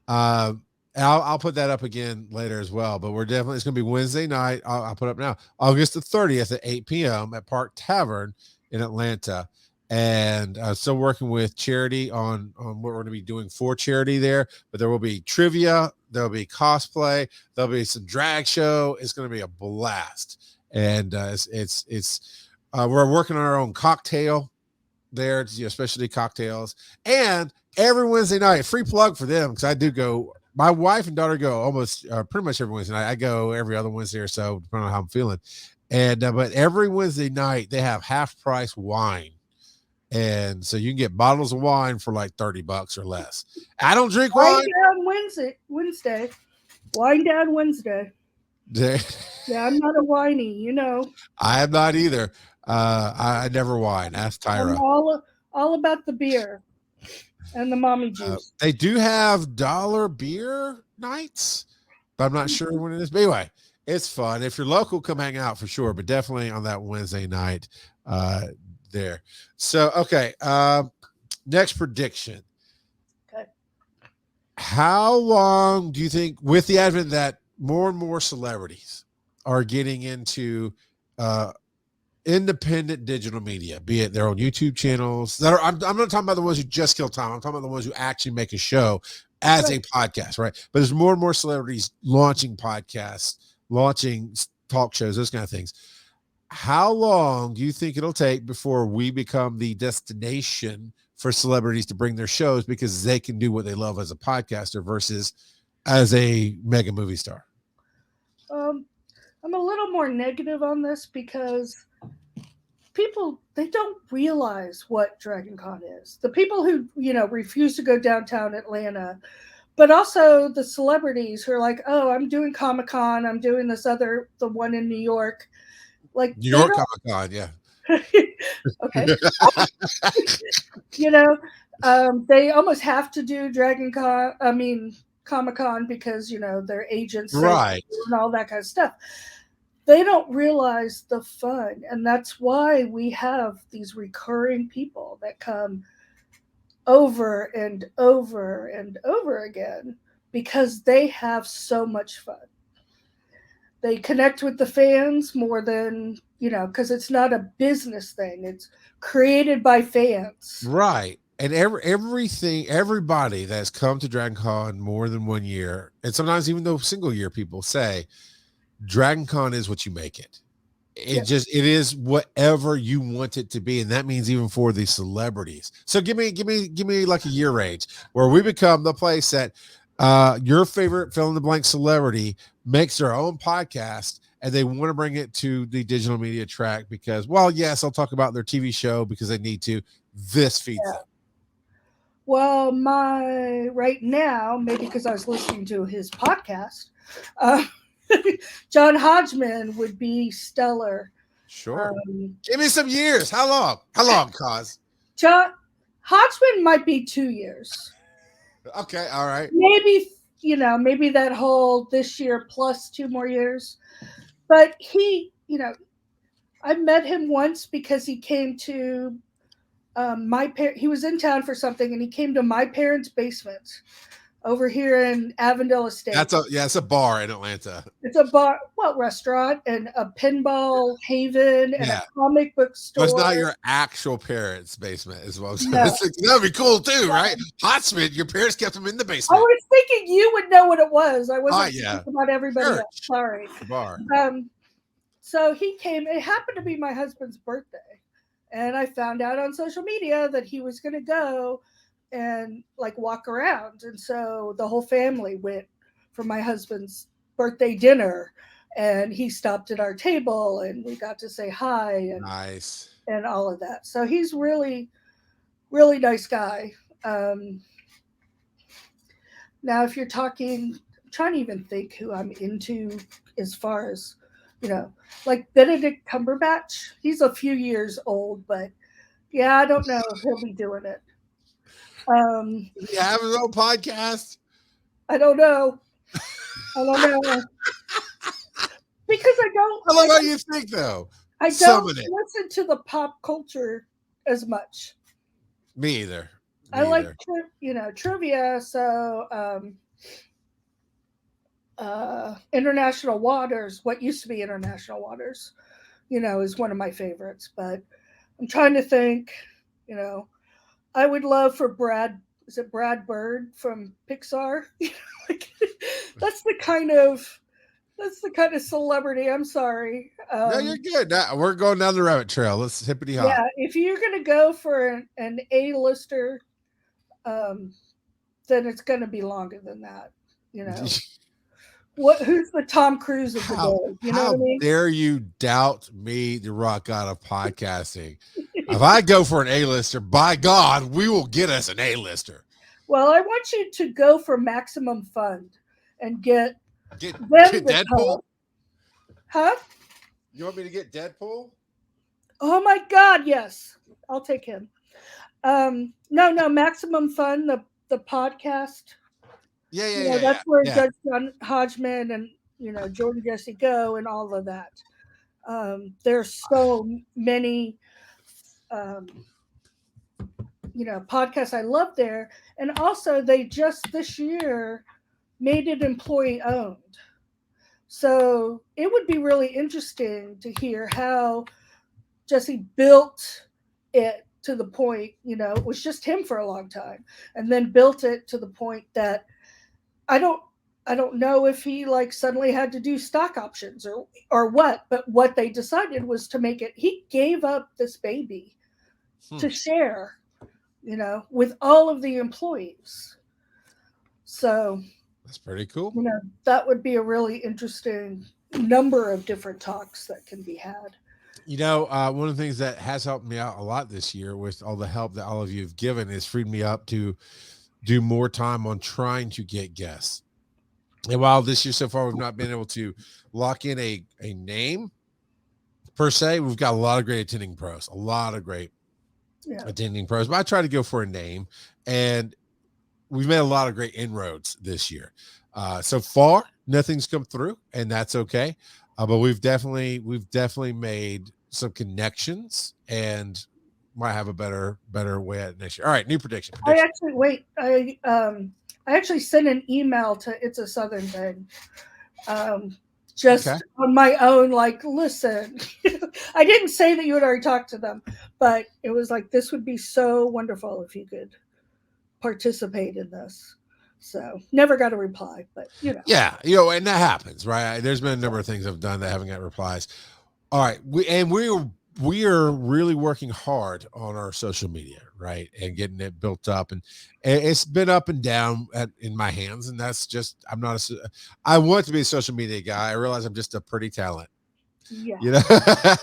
I'll put that up again later as well, but it's going to be Wednesday night. I'll put up now, August the 30th at 8 p.m. at Park Tavern in Atlanta. And still working with charity on what we're going to be doing for charity there, but there will be trivia, there'll be cosplay, there'll be some drag show. It's going to be a blast. And we're working on our own cocktail there, specialty cocktails. And every Wednesday night, free plug for them, because I do go. My wife and daughter go almost pretty much every Wednesday night. I go every other Wednesday or so, depending on how I'm feeling. And but every Wednesday night they have half price wine, and so you can get bottles of wine for like $30 or less. I don't drink wine. Wine down Wednesday. Wine down Wednesday. Yeah, I'm not a whiny, I am not either. I never wine. Ask Tyra. I'm all about the beer and the mommy juice. They do have dollar beer nights, but I'm not sure when it is. But anyway, it's fun. If you're local, come hang out for sure, but definitely on that Wednesday night there. So, okay. Next prediction. Okay. How long do you think, with the advent that more and more celebrities are getting into uh, independent digital media, be it their own YouTube channels that are, I'm not talking about the ones who just kill time. I'm talking about the ones who actually make a show as Right. a podcast, right? But there's more and more celebrities launching podcasts, launching talk shows, those kind of things. How long do you think it'll take before we become the destination for celebrities to bring their shows because they can do what they love as a podcaster versus as a mega movie star? Um, I'm a little more negative on this because people they don't realize what Dragon Con is. The people who refuse to go downtown Atlanta, but also the celebrities who are like, "Oh, I'm doing Comic Con. I'm doing the one in New York." Like New they York Comic Con, yeah. don't. Okay, you know, they almost have to do Dragon Con. I mean Comic Con because their agents say Right. and all that kind of stuff. They don't realize the fun, and that's why we have these recurring people that come over and over and over again because they have so much fun. They connect with the fans more than because it's not a business thing, it's created by fans. Right. And everybody that's come to Dragon Con more than 1 year, and sometimes even though single year people say, Dragon Con is what you make it. Yeah. It is whatever you want it to be, and that means even for the celebrities. So give me like a year range where we become the place that your favorite fill in the blank celebrity makes their own podcast and they want to bring it to the digital media track because, well, yes, I'll talk about their TV show because they need to. This feeds them. Well, my right now, maybe because I was listening to his podcast, uh, John Hodgman would be stellar. Sure. Um, Give me some years. How long? How long, cause? John Hodgman might be 2 years. Okay, all right. Maybe, maybe that whole this year plus 2 more years. But I met him once because he came to he was in town for something and he came to my parents' basement over here in Avondale Estates. It's a bar in Atlanta. It's a bar, well, restaurant and a pinball haven and a Yeah. comic book But it's store. not your actual parents' basement as well. No. That'd be cool too, right? Hotsmith, your parents kept them in the I basement. was thinking you would know what it was. I wasn't yeah. thinking about everybody Church. else. Sorry. The bar. So he came. It happened to be my husband's birthday, and I found out on social media that he was going to go and like walk around, and so the whole family went for my husband's birthday dinner, and he stopped at our table, and we got to say hi and Nice. and all of that. So he's really, really nice guy. Now, if you're talking, I'm trying to even think who I'm into as far as, like Benedict Cumberbatch. He's a few years old, but yeah, I don't know if he'll be doing it. Does he have his own podcast? I don't know. I don't know. Because I don't. I love how you think, though. I don't Summon it. listen to the pop culture as much. Me either. I like trivia, so International Waters, what used to be International Waters, is one of my favorites. But I'm trying to think, I would love for is it Brad Bird from Pixar? Like, that's the kind of celebrity. I'm sorry. No, you're good. Now, we're going down the rabbit trail. Let's hippity hop. Yeah, if you're gonna go for an A-lister, then it's gonna be longer than that. Who's the Tom Cruise of the day? You know how what I mean? dare you doubt me, the rock god of podcasting? If I go for an A-lister, by God, we will get us an A-lister. Well, I want you to go for Maximum Fund and get Deadpool. Huh? You want me to get Deadpool? Oh my God, yes, I'll take him. No, Maximum Fun, the podcast. Yeah. That's where Judge John Hodgman and Jordan Jesse go and all of that. There's so many podcasts I love there. And also, they just this year made it employee owned. So it would be really interesting to hear how Jesse built it to the point, it was just him for a long time, and then built it to the point that I don't I don't know if he like suddenly had to do stock options or what, but what they decided was to make it he gave up this baby Hmm. to share, with all of the employees. So, That's pretty cool. that would be a really interesting number of different talks that can be had. One of the things that has helped me out a lot this year with all the help that all of you have given is freed me up to do more time on trying to get guests. And while this year so far we've not been able to lock in a name per se, we've got a lot of great attending pros, a lot of great Yeah. attending pros. But I try to go for a name, and we've made a lot of great inroads this year. So far, nothing's come through, and that's okay. But we've definitely made some connections, and might have a better way at it next year. All right, new prediction. I actually wait. I actually sent an email to It's a Southern Thing. Just Okay. on my own, like, listen, I didn't say that you had already talked to them, but it was like, this would be so wonderful if you could participate in this. So never got a reply, but Yeah, and that happens, right? There's been a number of things I've done that haven't got replies. All right, we are really working hard on our social media, right, and getting it built up, and it's been up and down in my hands, and that's just I want to be a social media guy. I realize I'm just a pretty talent, yeah.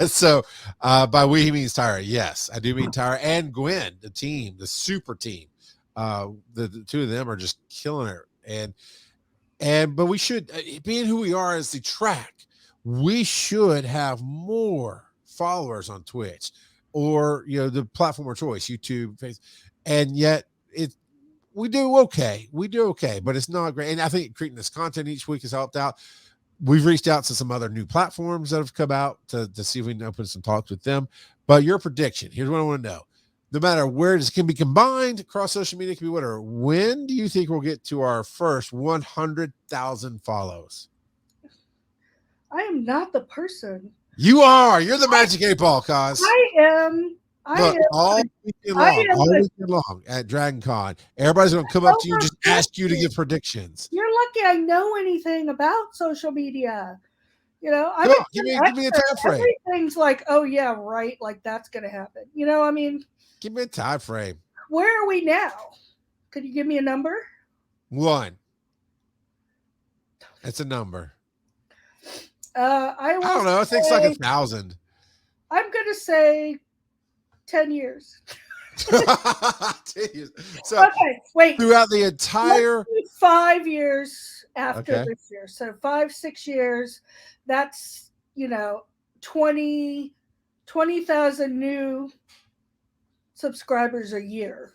So by we he means Tyra. Yes, I do mean Tyra and Gwen, the team, the super team. The two of them are just killing it, but we should, being who we are as the track, we should have more followers on Twitch or the platform of choice, YouTube, Facebook, and yet we do okay. We do okay, but it's not great. And I think creating this content each week has helped out. We've reached out to some other new platforms that have come out to see if we can open some talks with them. But your prediction, here's what I want to know. No matter where this can be combined across social media, can be whatever. When do you think we'll get to our first 100,000 follows? I am not the person. You are. You're the magic 8-ball, cuz. I am. Look, all weekend long at Dragon Con, everybody's going to come up to you and just ask you to give predictions. You're lucky I know anything about social media. Give me a time frame. Everything's like, oh yeah, right, like that's gonna happen. I mean, give me a time frame. Where are we now? Could you give me a number? 1. That's a number. I don't know. I think it's like 1,000. I'm gonna say 10 years. 10 years. So okay, wait. Throughout the entire 5 years after this year, so 5-6 years. That's 20,000 new subscribers a year.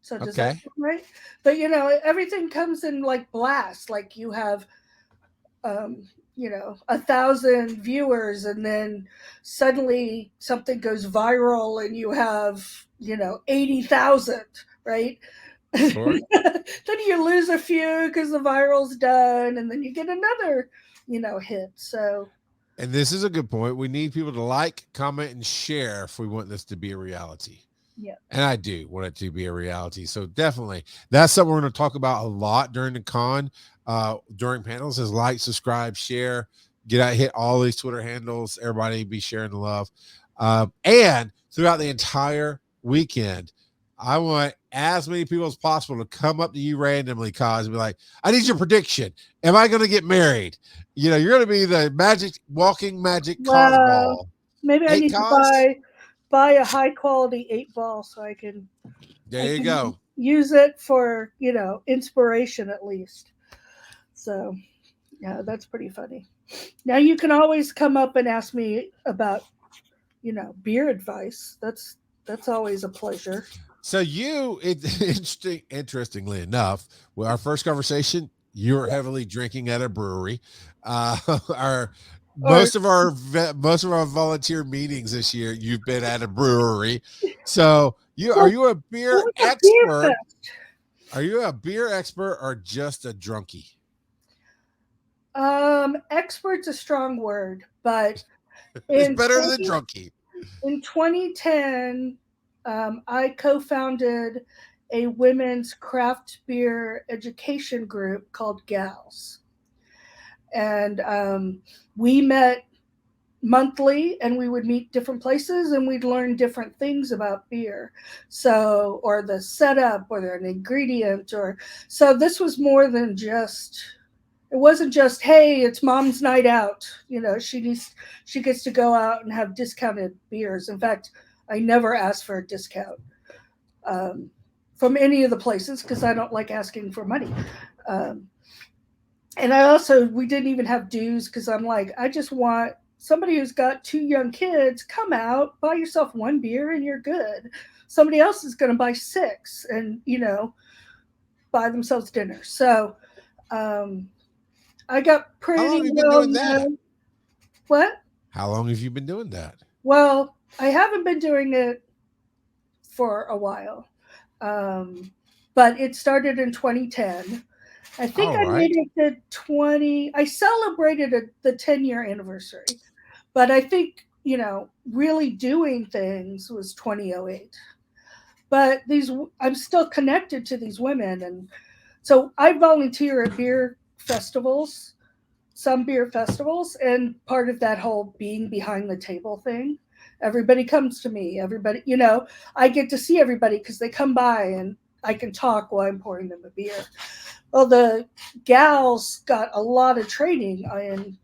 So does that sound right? But everything comes in like blasts. Like you have 1,000 viewers, and then suddenly something goes viral and you have 80,000, right? Sure. Then you lose a few because the viral's done, and then you get another hit. So, and this is a good point. We need people to like, comment, and share if we want this to be a reality. Yeah. And I do want it to be a reality. So definitely that's something we're going to talk about a lot during the con, during panels, is like, subscribe, share, hit all these Twitter handles. Everybody be sharing the love. And throughout the entire weekend, I want as many people as possible to come up to you randomly, cause and be like, I need your prediction. Am I going to get married? You're going to be the walking magic cause ball. Maybe I need to buy a high quality 8-ball so I can. There you go. Use it for inspiration at least. So, yeah, that's pretty funny. Now you can always come up and ask me about beer advice. That's always a pleasure. So interestingly enough, with our first conversation, you're heavily drinking at a brewery. Most of our volunteer meetings this year, you've been at a brewery. So Are Well, you a it beer was a beer expert? fest. Are you a beer expert or just a drunkie? Expert's a strong word, but It's in better than 20, drunkie. in 2010, I co-founded a women's craft beer education group called Gals, and we met monthly, and we would meet different places, and we'd learn different things about beer, so or the setup or an ingredient, or so this was more than just, it wasn't just, hey, it's mom's night out, she gets to go out and have discounted beers. In fact, I never asked for a discount um, from any of the places because I don't like asking for money. um, and we didn't even have dues because I'm like, I just want somebody who's got two young kids, come out, buy yourself one beer and you're good. Somebody else is going to buy six and, buy themselves dinner. So um, I got How long pretty have you been well doing that? known. What? How long have you been doing that? Well, I haven't been doing it for a while, um, but it started in 2010. I think All I made right. it to 20. I celebrated the 10-year anniversary, but I think, really doing things was 2008. But I'm still connected to these women. And so I volunteer at some beer festivals, and part of that whole being behind the table thing. Everybody comes to me. Everybody, I get to see everybody because they come by and I can talk while I'm pouring them a beer. Well, the gals got a lot of training in,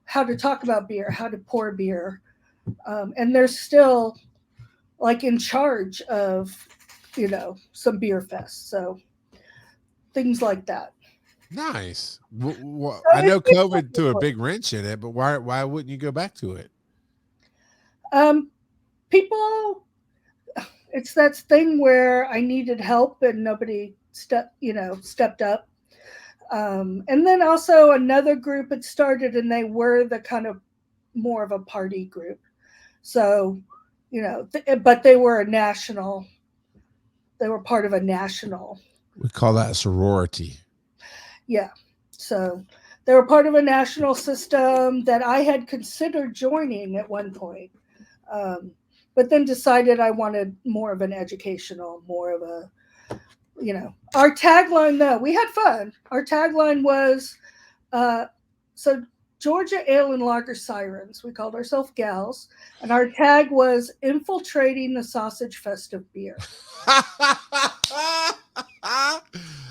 how to talk about beer, how to pour beer, and they're still like in charge of, some beer fests. So things like that. Nice. So I it's know COVID threw a big wrench in it, but why wouldn't you go back to it? um, people. It's that thing where I needed help and nobody stepped up. And then also another group had started, and they were the kind of more of a party group. So, but they were a national. They were part of a national. We call that sorority. Yeah. So they were part of a national system that I had considered joining at one point. Um, but then decided I wanted more of an educational, more of a, our tagline, though, we had fun. Our tagline was, so Georgia Ale and Lager Sirens. We called ourselves Gals. And our tag was infiltrating the sausage fest of beer. That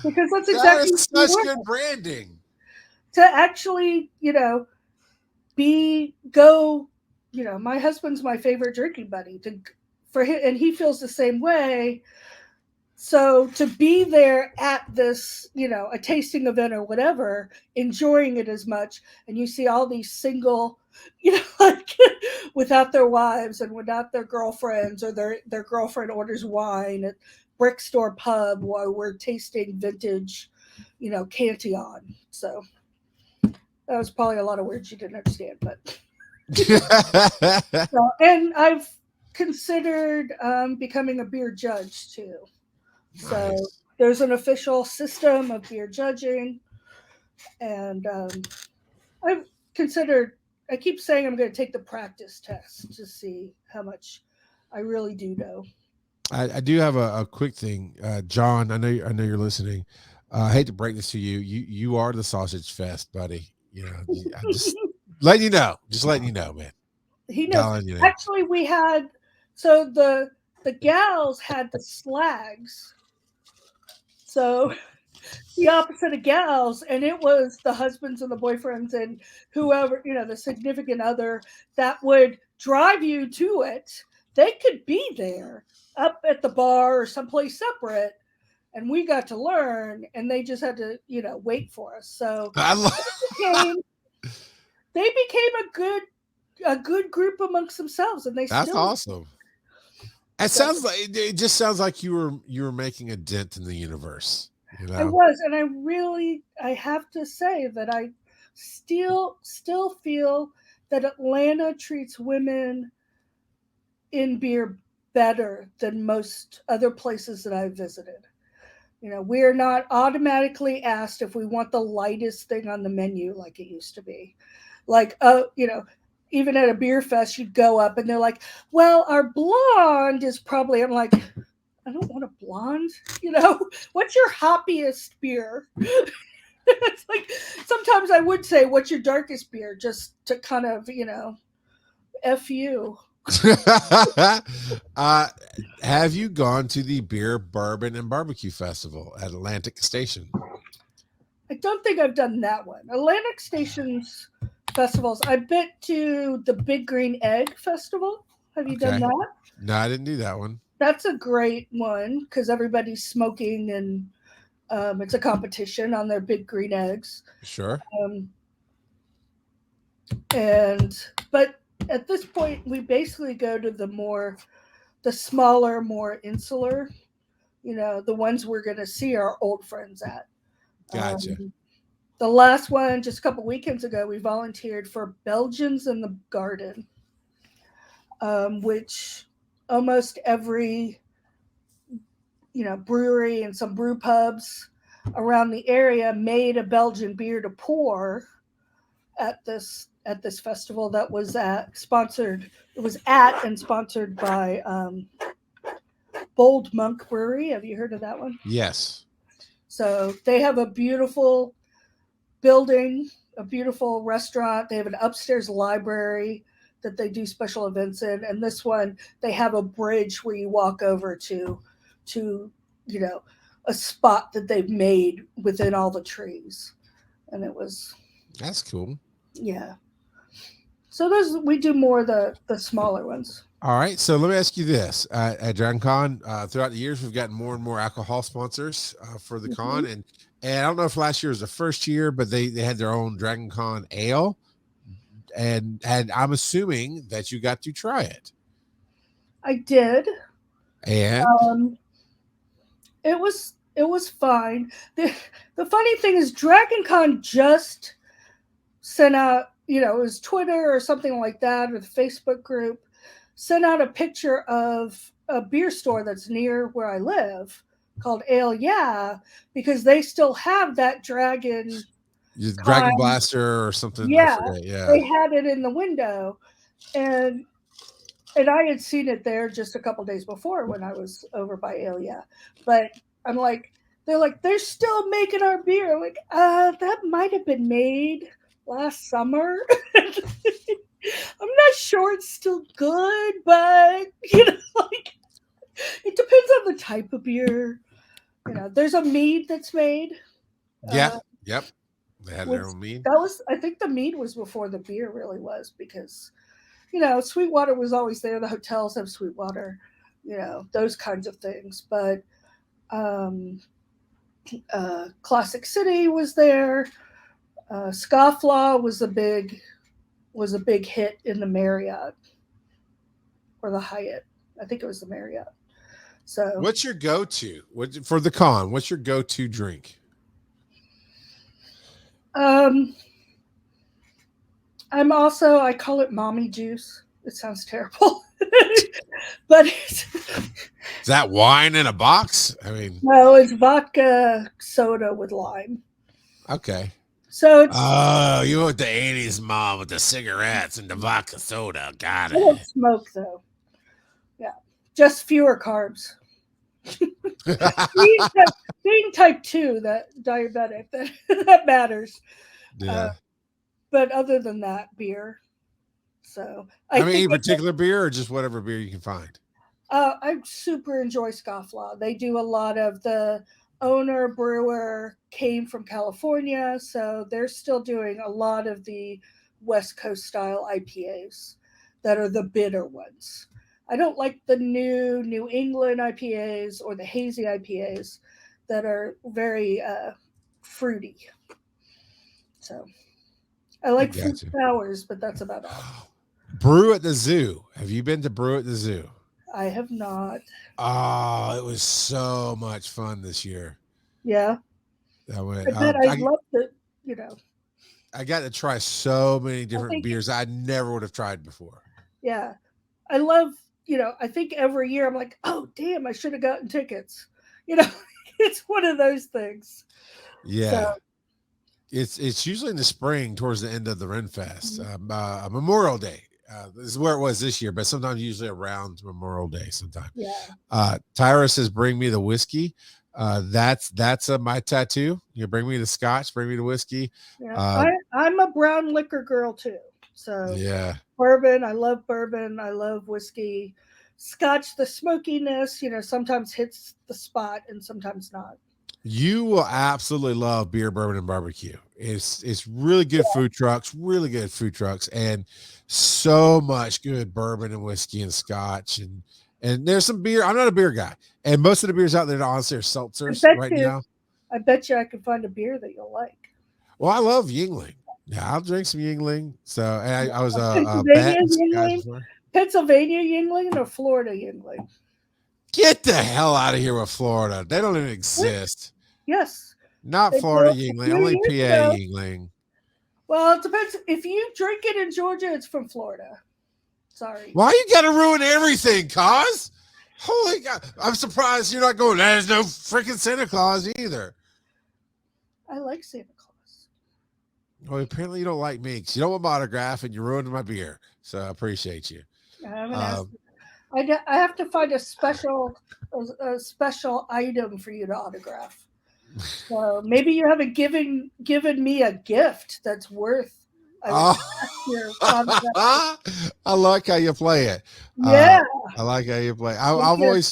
Because that's exactly is what we such good were. branding. To actually, go, my husband's my favorite drinking buddy for him, and he feels the same way. So to be there at this, a tasting event or whatever, enjoying it as much, and you see all these single, like without their wives and without their girlfriends, or their girlfriend orders wine at brick store pub while we're tasting vintage, Cantillon. So that was probably a lot of words you didn't understand, but so, and I've considered becoming a beer judge too. So Nice. there's an official system of beer judging, and I've considered. I keep saying I'm going to take the practice test to see how much I really do know. I do have a quick thing, John. I know you're listening. I hate to break this to you. You are the sausage fest, buddy. I just letting you know. Just letting you know, man. He knows. Gotta let you know. Actually, we had, so the gals had the slags. So the opposite of gals, and it was the husbands and the boyfriends and whoever, the significant other that would drive you to it. They could be there up at the bar or someplace separate, and we got to learn, and they just had to, wait for us. So I became, they became a good group amongst themselves, and they That's still. awesome. It So sounds like it just sounds like you were making a dent in the universe. You I know. was, and I have to say that I still feel that Atlanta treats women in beer better than most other places that I've visited. We're not automatically asked if we want the lightest thing on the menu like it used to be. Like, even at a beer fest, you'd go up and they're like, well, our blonde is probably, I'm like, I don't want a blonde. What's your hoppiest beer? It's like, sometimes I would say, what's your darkest beer? Just to kind of, F you. Have you gone to the Beer, Bourbon, and Barbecue Festival at Atlantic Station? I don't think I've done that one. Atlantic Station's festivals. I've been to the Big Green Egg Festival. Have you done that? No, I didn't do that one. That's a great one because everybody's smoking and it's a competition on their big green eggs. Sure. But at this point, we basically go to the smaller, more insular. The ones we're going to see our old friends at. Gotcha. The last one, just a couple weekends ago, we volunteered for Belgians in the Garden, which almost every brewery and some brew pubs around the area made a Belgian beer to pour at this festival that was sponsored by Bold Monk Brewery. Have you heard of that one? Yes. So they have a beautiful building, a beautiful restaurant. They have an upstairs library that they do special events in. And this one, they have a bridge where you walk over to a spot that they've made within all the trees. And that's cool. Yeah. So we do more of the smaller ones. All right. So let me ask you this. At Dragon Con, throughout the years, we've gotten more and more alcohol sponsors for the con. And I don't know if last year was the first year, but they had their own Dragon Con ale. And I'm assuming that you got to try it. I did. And it was fine. The funny thing is Dragon Con just sent out, it was Twitter or something like that, or the Facebook group, sent out a picture of a beer store that's near where I live called Ale Yeah, because they still have that Dragon Blaster or something. Yeah, I forget. Yeah, they had it in the window, and I had seen it there just a couple days before when I was over by Ale Yeah. But I'm like, they're still making our beer. I'm like, that might have been made last summer. I'm not sure it's still good, but it depends on the type of beer. There's a mead that's made. Yeah. Yep. They had their own mead. I think the mead was before the beer really was, because Sweetwater was always there. The hotels have Sweetwater, those kinds of things. But Classic City was there. Scofflaw was a big hit in the Marriott or the Hyatt. I think it was the Marriott. So, what's your go-to for the con? What's your go-to drink? I call it mommy juice. It sounds terrible, but is that wine in a box? I mean, no, it's vodka soda with lime. Okay. So it's you were with the 80s mom with the cigarettes and the vodka soda. Got it. I don't smoke though. Yeah, just fewer carbs. being type 2, that diabetic, that matters. Yeah. But other than that, beer. So I mean, any particular beer or just whatever beer you can find? I super enjoy Scofflaw. They do a lot of the owner brewer came from California, so they're still doing a lot of the West Coast style IPAs that are the bitter ones. I don't like the New England IPAs or the hazy IPAs that are very fruity. So I like fruit sours, but that's about all. Brew at the Zoo. Have you been to Brew at the Zoo? I have not. Oh, it was so much fun this year. Yeah. I love it, I got to try so many different beers I never would have tried before. Yeah. I love I think every year I'm like, oh damn, I should have gotten tickets. You know, it's one of those things. So Yeah. It's usually in the spring towards the end of the Renfest, mhm, Memorial Day. This is where it was this year, but sometimes usually around Memorial Day sometime. yeah, Tyra says, "Bring me the whiskey." That's my tattoo. You bring me the scotch, bring me the whiskey. yeah. Uh, I'm a brown liquor girl too. So yeah, bourbon, I love bourbon. I love whiskey. Scotch, the smokiness, sometimes hits the spot and sometimes not. you will absolutely love beer, bourbon, and barbecue. It's really good food trucks, really good food trucks, and so much good bourbon and whiskey and scotch and there's some beer. I'm not a beer guy, and most of the beers out there honestly are I seltzers bet right you, now. I bet you I can find a beer that you'll like. Well, I love Yingling. Yeah, I'll drink some Yingling. So, and I was Pennsylvania betting some guys Yingling, before. Pennsylvania Yingling, or Florida Yingling. Get the hell out of here with Florida. They don't even What? exist. Yes, Not they Florida built a Yingling, few only years PA ago. Yingling. Well, it depends. If you drink it in Georgia, it's from Florida. Sorry. Why you got to ruin everything, cuz? Holy God. I'm surprised you're not going, there's no freaking Santa Claus either. I like Santa Claus. Well, apparently you don't like me because you don't want my autograph and you're ruining my beer. So I appreciate you. I haven't asked. Um, I have to find a special item for you to autograph. So maybe you haven't given me a gift that's worth oh, your autograph. I like how you play it. Yeah. I like how you play. Thank you.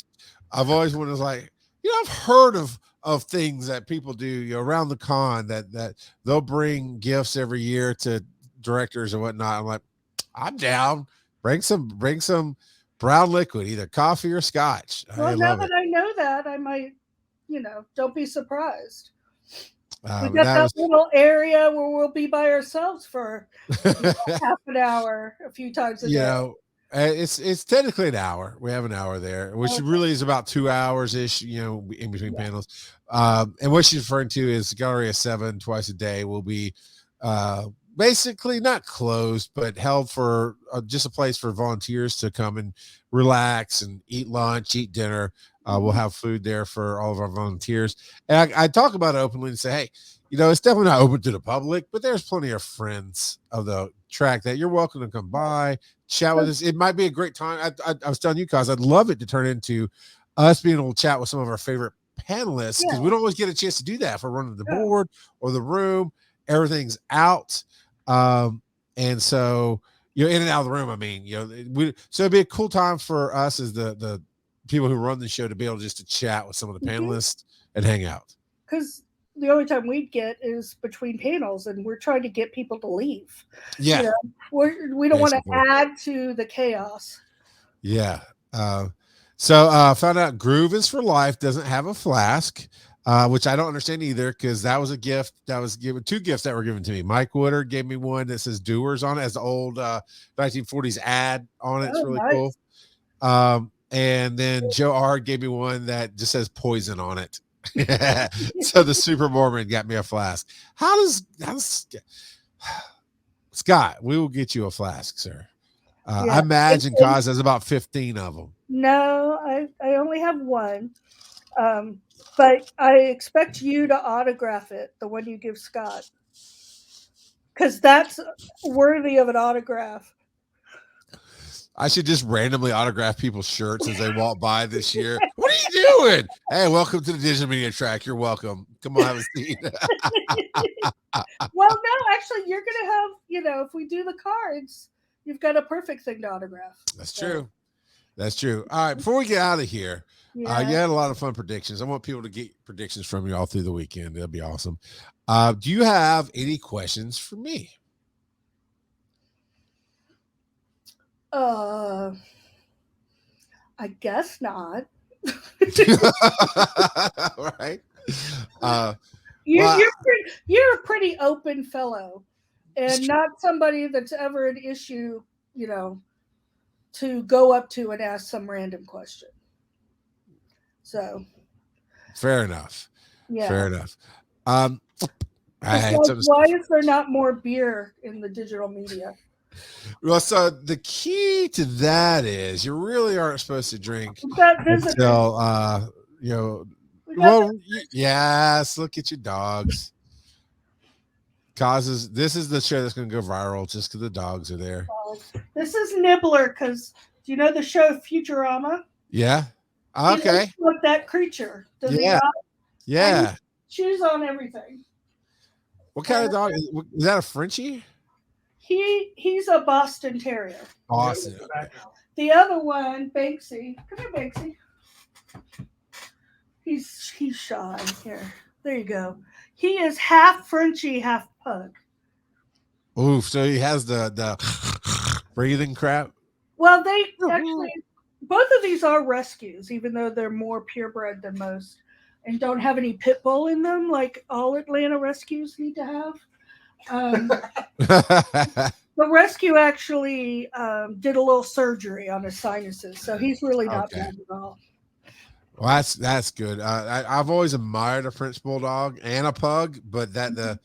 I've always wanted to like, I've heard of things that people do around the con that they'll bring gifts every year to directors and whatnot. I'm like, I'm down. Bring some brown liquid, either coffee or scotch. I Well, now love that it. I know that, I might, don't be surprised. We But got that that was little area where we'll be by ourselves for half an hour a few times a you day. know, it's technically an hour. We have an hour there, which Okay. really is about 2 hours ish. In between Yeah. panels. And what she's referring to is Gallery of Seven twice a day will be uh, basically not closed, but held for just a place for volunteers to come and relax and eat lunch, eat dinner. We'll Mhm. have food there for all of our volunteers. And I talk about it openly and say, hey, it's definitely not open to the public, but there's plenty of friends of the track that you're welcome to come by, chat with us. It might be a great time. I was telling you guys, I'd love it to turn into us being able to chat with some of our favorite panelists because we Yeah. don't always get a chance to do that for running the Yeah. board or the room. Everything's out. Um, and so you're in and out of the room. I mean, so it'd be a cool time for us as the people who run the show to be able just to chat with some of the panelists and hang out. Because the only time we get is between panels, and we're trying to get people to leave. You Yeah, know, we don't want to basically. add to the chaos. Yeah. Found out Groove is for Life doesn't have a flask, which I don't understand either because that was a gift that was given. Two gifts that were given to me. Mike Woodard gave me one that says Doers on it, as the old 1940s ad on it. It's Oh, really cool. nice. And then Joe R gave me one that just says Poison on it. So the Super Mormon got me a flask. How's Scott? We will get you a flask, sir. I Yeah. imagine Kaz has about 15 of them. No, I only have one. Um, but I expect you to autograph it, the one you give Scott, because that's worthy of an autograph. I should just randomly autograph people's shirts as they walk by this year. What are you doing? Hey, welcome to the Digital Media Track. You're welcome. Come on, have a seat. Well, no, actually, you're gonna have, if we do the cards, you've got a perfect thing to autograph. That's So, true. That's true. All right, before we get out of here, you yeah. had a lot of fun predictions. I want people to get predictions from you all through the weekend. That'll be awesome. Do you have any questions for me? I guess not. Right. You're Well, you're a pretty open fellow, and not somebody that's ever an issue, you know, to go up to and ask some random question. So fair enough. yeah. Fair enough. Um, I It's had like, something why special. is there not more beer in the digital media? Well, so the key to that is you really aren't supposed to drink We've got visitors. until you know. We got Well, yes. Look at your dogs. This is the show that's going to go viral just because the dogs are there. This is Nibbler because do you know the show Futurama? Yeah. He Okay. looks like that creature. Does he Yeah. not? Yeah. And chews on everything. What kind of dog is that? A Frenchie? He's a Boston Terrier. Boston. Okay. The other one, Banksy. Come here, Banksy. He's shy. Here. There you go. He is half Frenchie, half pug. Oof. So he has the breathing crap. Well, they actually both of these are rescues, even though they're more purebred than most and don't have any pit bull in them like all Atlanta rescues need to have. The rescue actually did a little surgery on his sinuses, so he's really not bad at all. Well, that's good. I've always admired a French bulldog and a pug, but the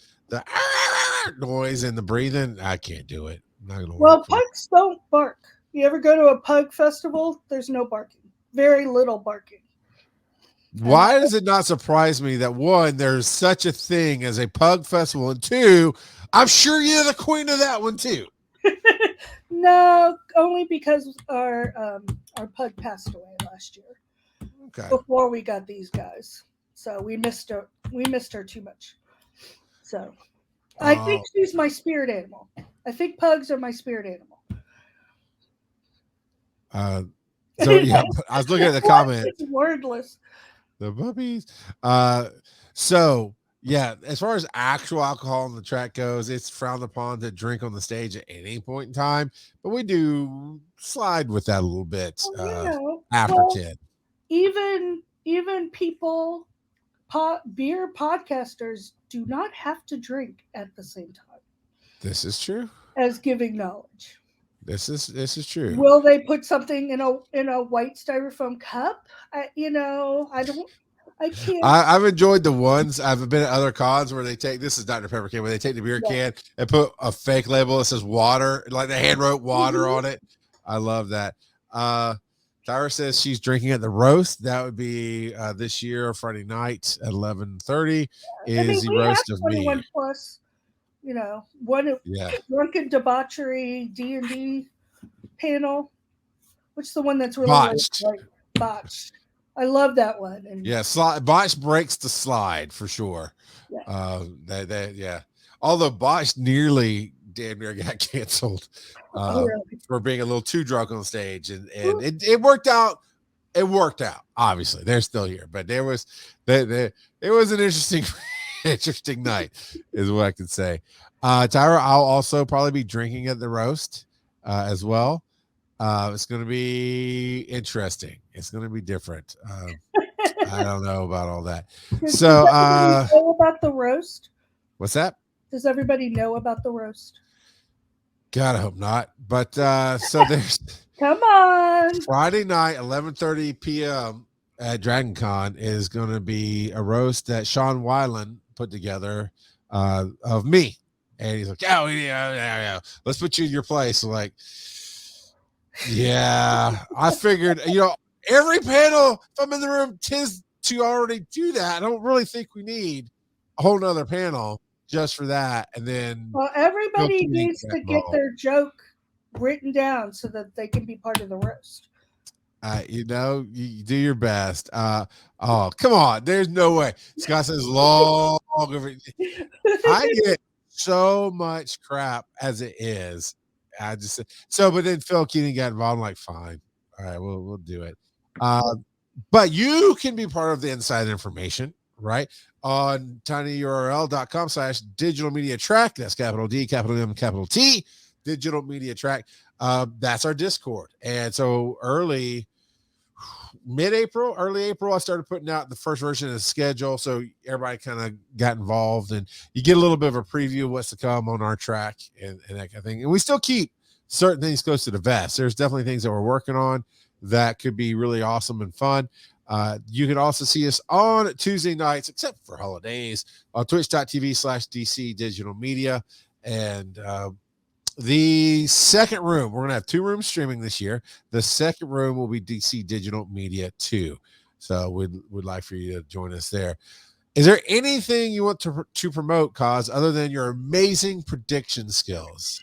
noise and the breathing, I can't do it. I'm not gonna well, pugs don't bark. You ever go to a pug festival? There's no barking. Very little barking. Why does it not surprise me that one, there's such a thing as a pug festival, and two, I'm sure you're the queen of that one too. No, only because our pug passed away last year. Okay. Before we got these guys, so we missed her. We missed her too much. So, I think she's my spirit animal. I think pugs are my spirit animal. So yeah, I was looking at the comment. Wordless. The puppies. So yeah, as far as actual alcohol on the track goes, it's frowned upon to drink on the stage at any point in time, but we do slide with that a little bit after 10. Even people, beer podcasters do not have to drink at the same time. This is true. As giving knowledge. This is true. Will they put something in a white styrofoam cup? I can't. I've enjoyed the ones. I've been at other cons where they take, this is Dr. Pepper can, where they take the beer can and put a fake label that says water, like they hand wrote water on it. I love that. Tyra says she's drinking at the roast. That would be this year, Friday night at 11:30 is the roast of me. Plus, drunken debauchery D&D panel. Which the one that's really botched. Botched. I love that one. And botched breaks the slide for sure. Yeah. Although botched nearly damn near got canceled for being a little too drunk on stage, and it worked out. It worked out. Obviously, they're still here, but it was an interesting night, is what I could say. Tyra, I'll also probably be drinking at the roast as well. It's going to be interesting. It's going to be different. I don't know about all that. So, know about the roast? What's that? Does everybody know about the roast? God, I hope not. But so there's come on Friday night, 11:30 p.m. at Dragon Con is going to be a roast that Sean Weiland put together of me, and he's like, yeah, let's put you in your place. So like, yeah, I figured, every panel, if I'm in the room, tis to already do that. I don't really think we need a whole nother panel just for that. And then everybody needs to get their joke written down so that they can be part of the roast. You do your best. Oh, come on. There's no way. Scott says long. I get so much crap as it is. But then Phil Keating got involved. I'm like, fine. All right, we'll do it. But you can be part of the inside information, right? On tinyurl.com/digital media track. That's capital D, capital M, capital T, digital media track. That's our Discord. And so early April, I started putting out the first version of the schedule. So everybody kind of got involved, and you get a little bit of a preview of what's to come on our track and that kind of thing. And we still keep certain things close to the vest. There's definitely things that we're working on that could be really awesome and fun. You can also see us on Tuesday nights, except for holidays, on twitch.tv/DC Digital Media. And The second room, we're going to have 2 rooms streaming this year. The second room will be DC Digital Media 2. So we'd like for you to join us there. Is there anything you want to promote, Cause, other than your amazing prediction skills?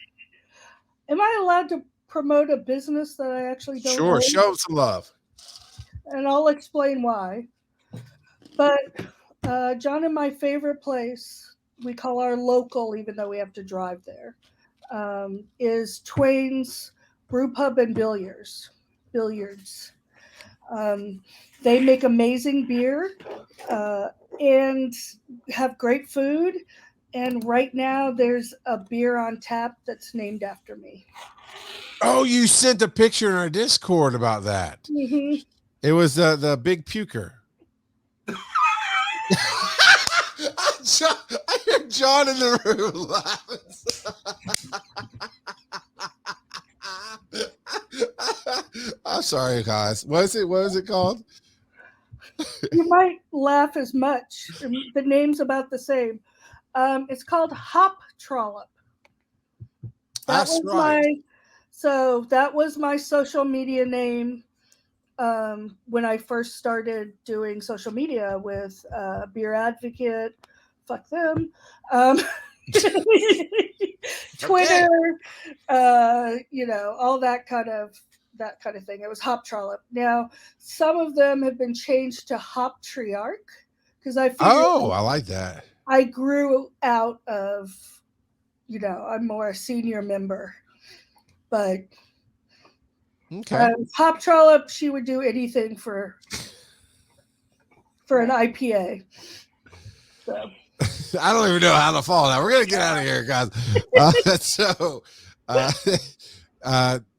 Am I allowed to promote a business that I actually don't Sure, own? show some love. And I'll explain why. But John and my favorite place, we call our local, even though we have to drive there, is Twain's Brew Pub and Billiards. They make amazing beer and have great food. And right now, there's a beer on tap that's named after me. Oh, you sent a picture in our Discord about that. Mm-hmm. It was the big puker. I hear John in the room laughing. I'm sorry, guys. What is it called? You might laugh as much. The name's about the same. It's called Hop Trollop. That's right. That was my social media name when I first started doing social media with Beer Advocate. Fuck them. Twitter, all that kind of thing. It was Hop Trollop. Now, some of them have been changed to Hop Triarch because I figured. Oh, I like that. I grew out of, I'm more a senior member, but okay. Hop Trollop, she would do anything for an IPA. So. I don't even know how to fall now. We're gonna get out of here, guys.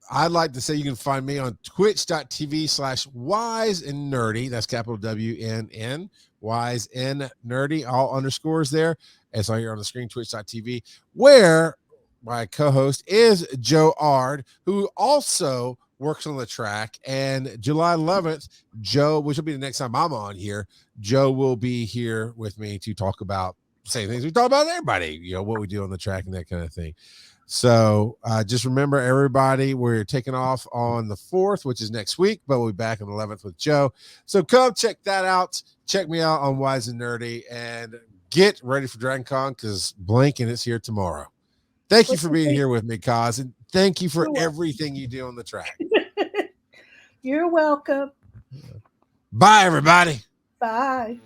I'd like to say you can find me on twitch.tv/wise and nerdy. That's capital WNN, wise and nerdy, all underscores there. As all you're on the screen, twitch.tv, where my co-host is Joe Ard, who also works on the track. And July 11th, Joe, which will be the next time I'm on here, Joe will be here with me to talk about same things we talk about everybody, what we do on the track and that kind of thing. So just remember, everybody, we're taking off on the 4th, which is next week, but we'll be back on the 11th with Joe. So come check that out. Check me out on Wise and Nerdy and get ready for Dragon Con because Blinken is here tomorrow. Thank you for being here with me, Kaz, and thank you for everything you do on the track. You're welcome. Bye, everybody. Bye.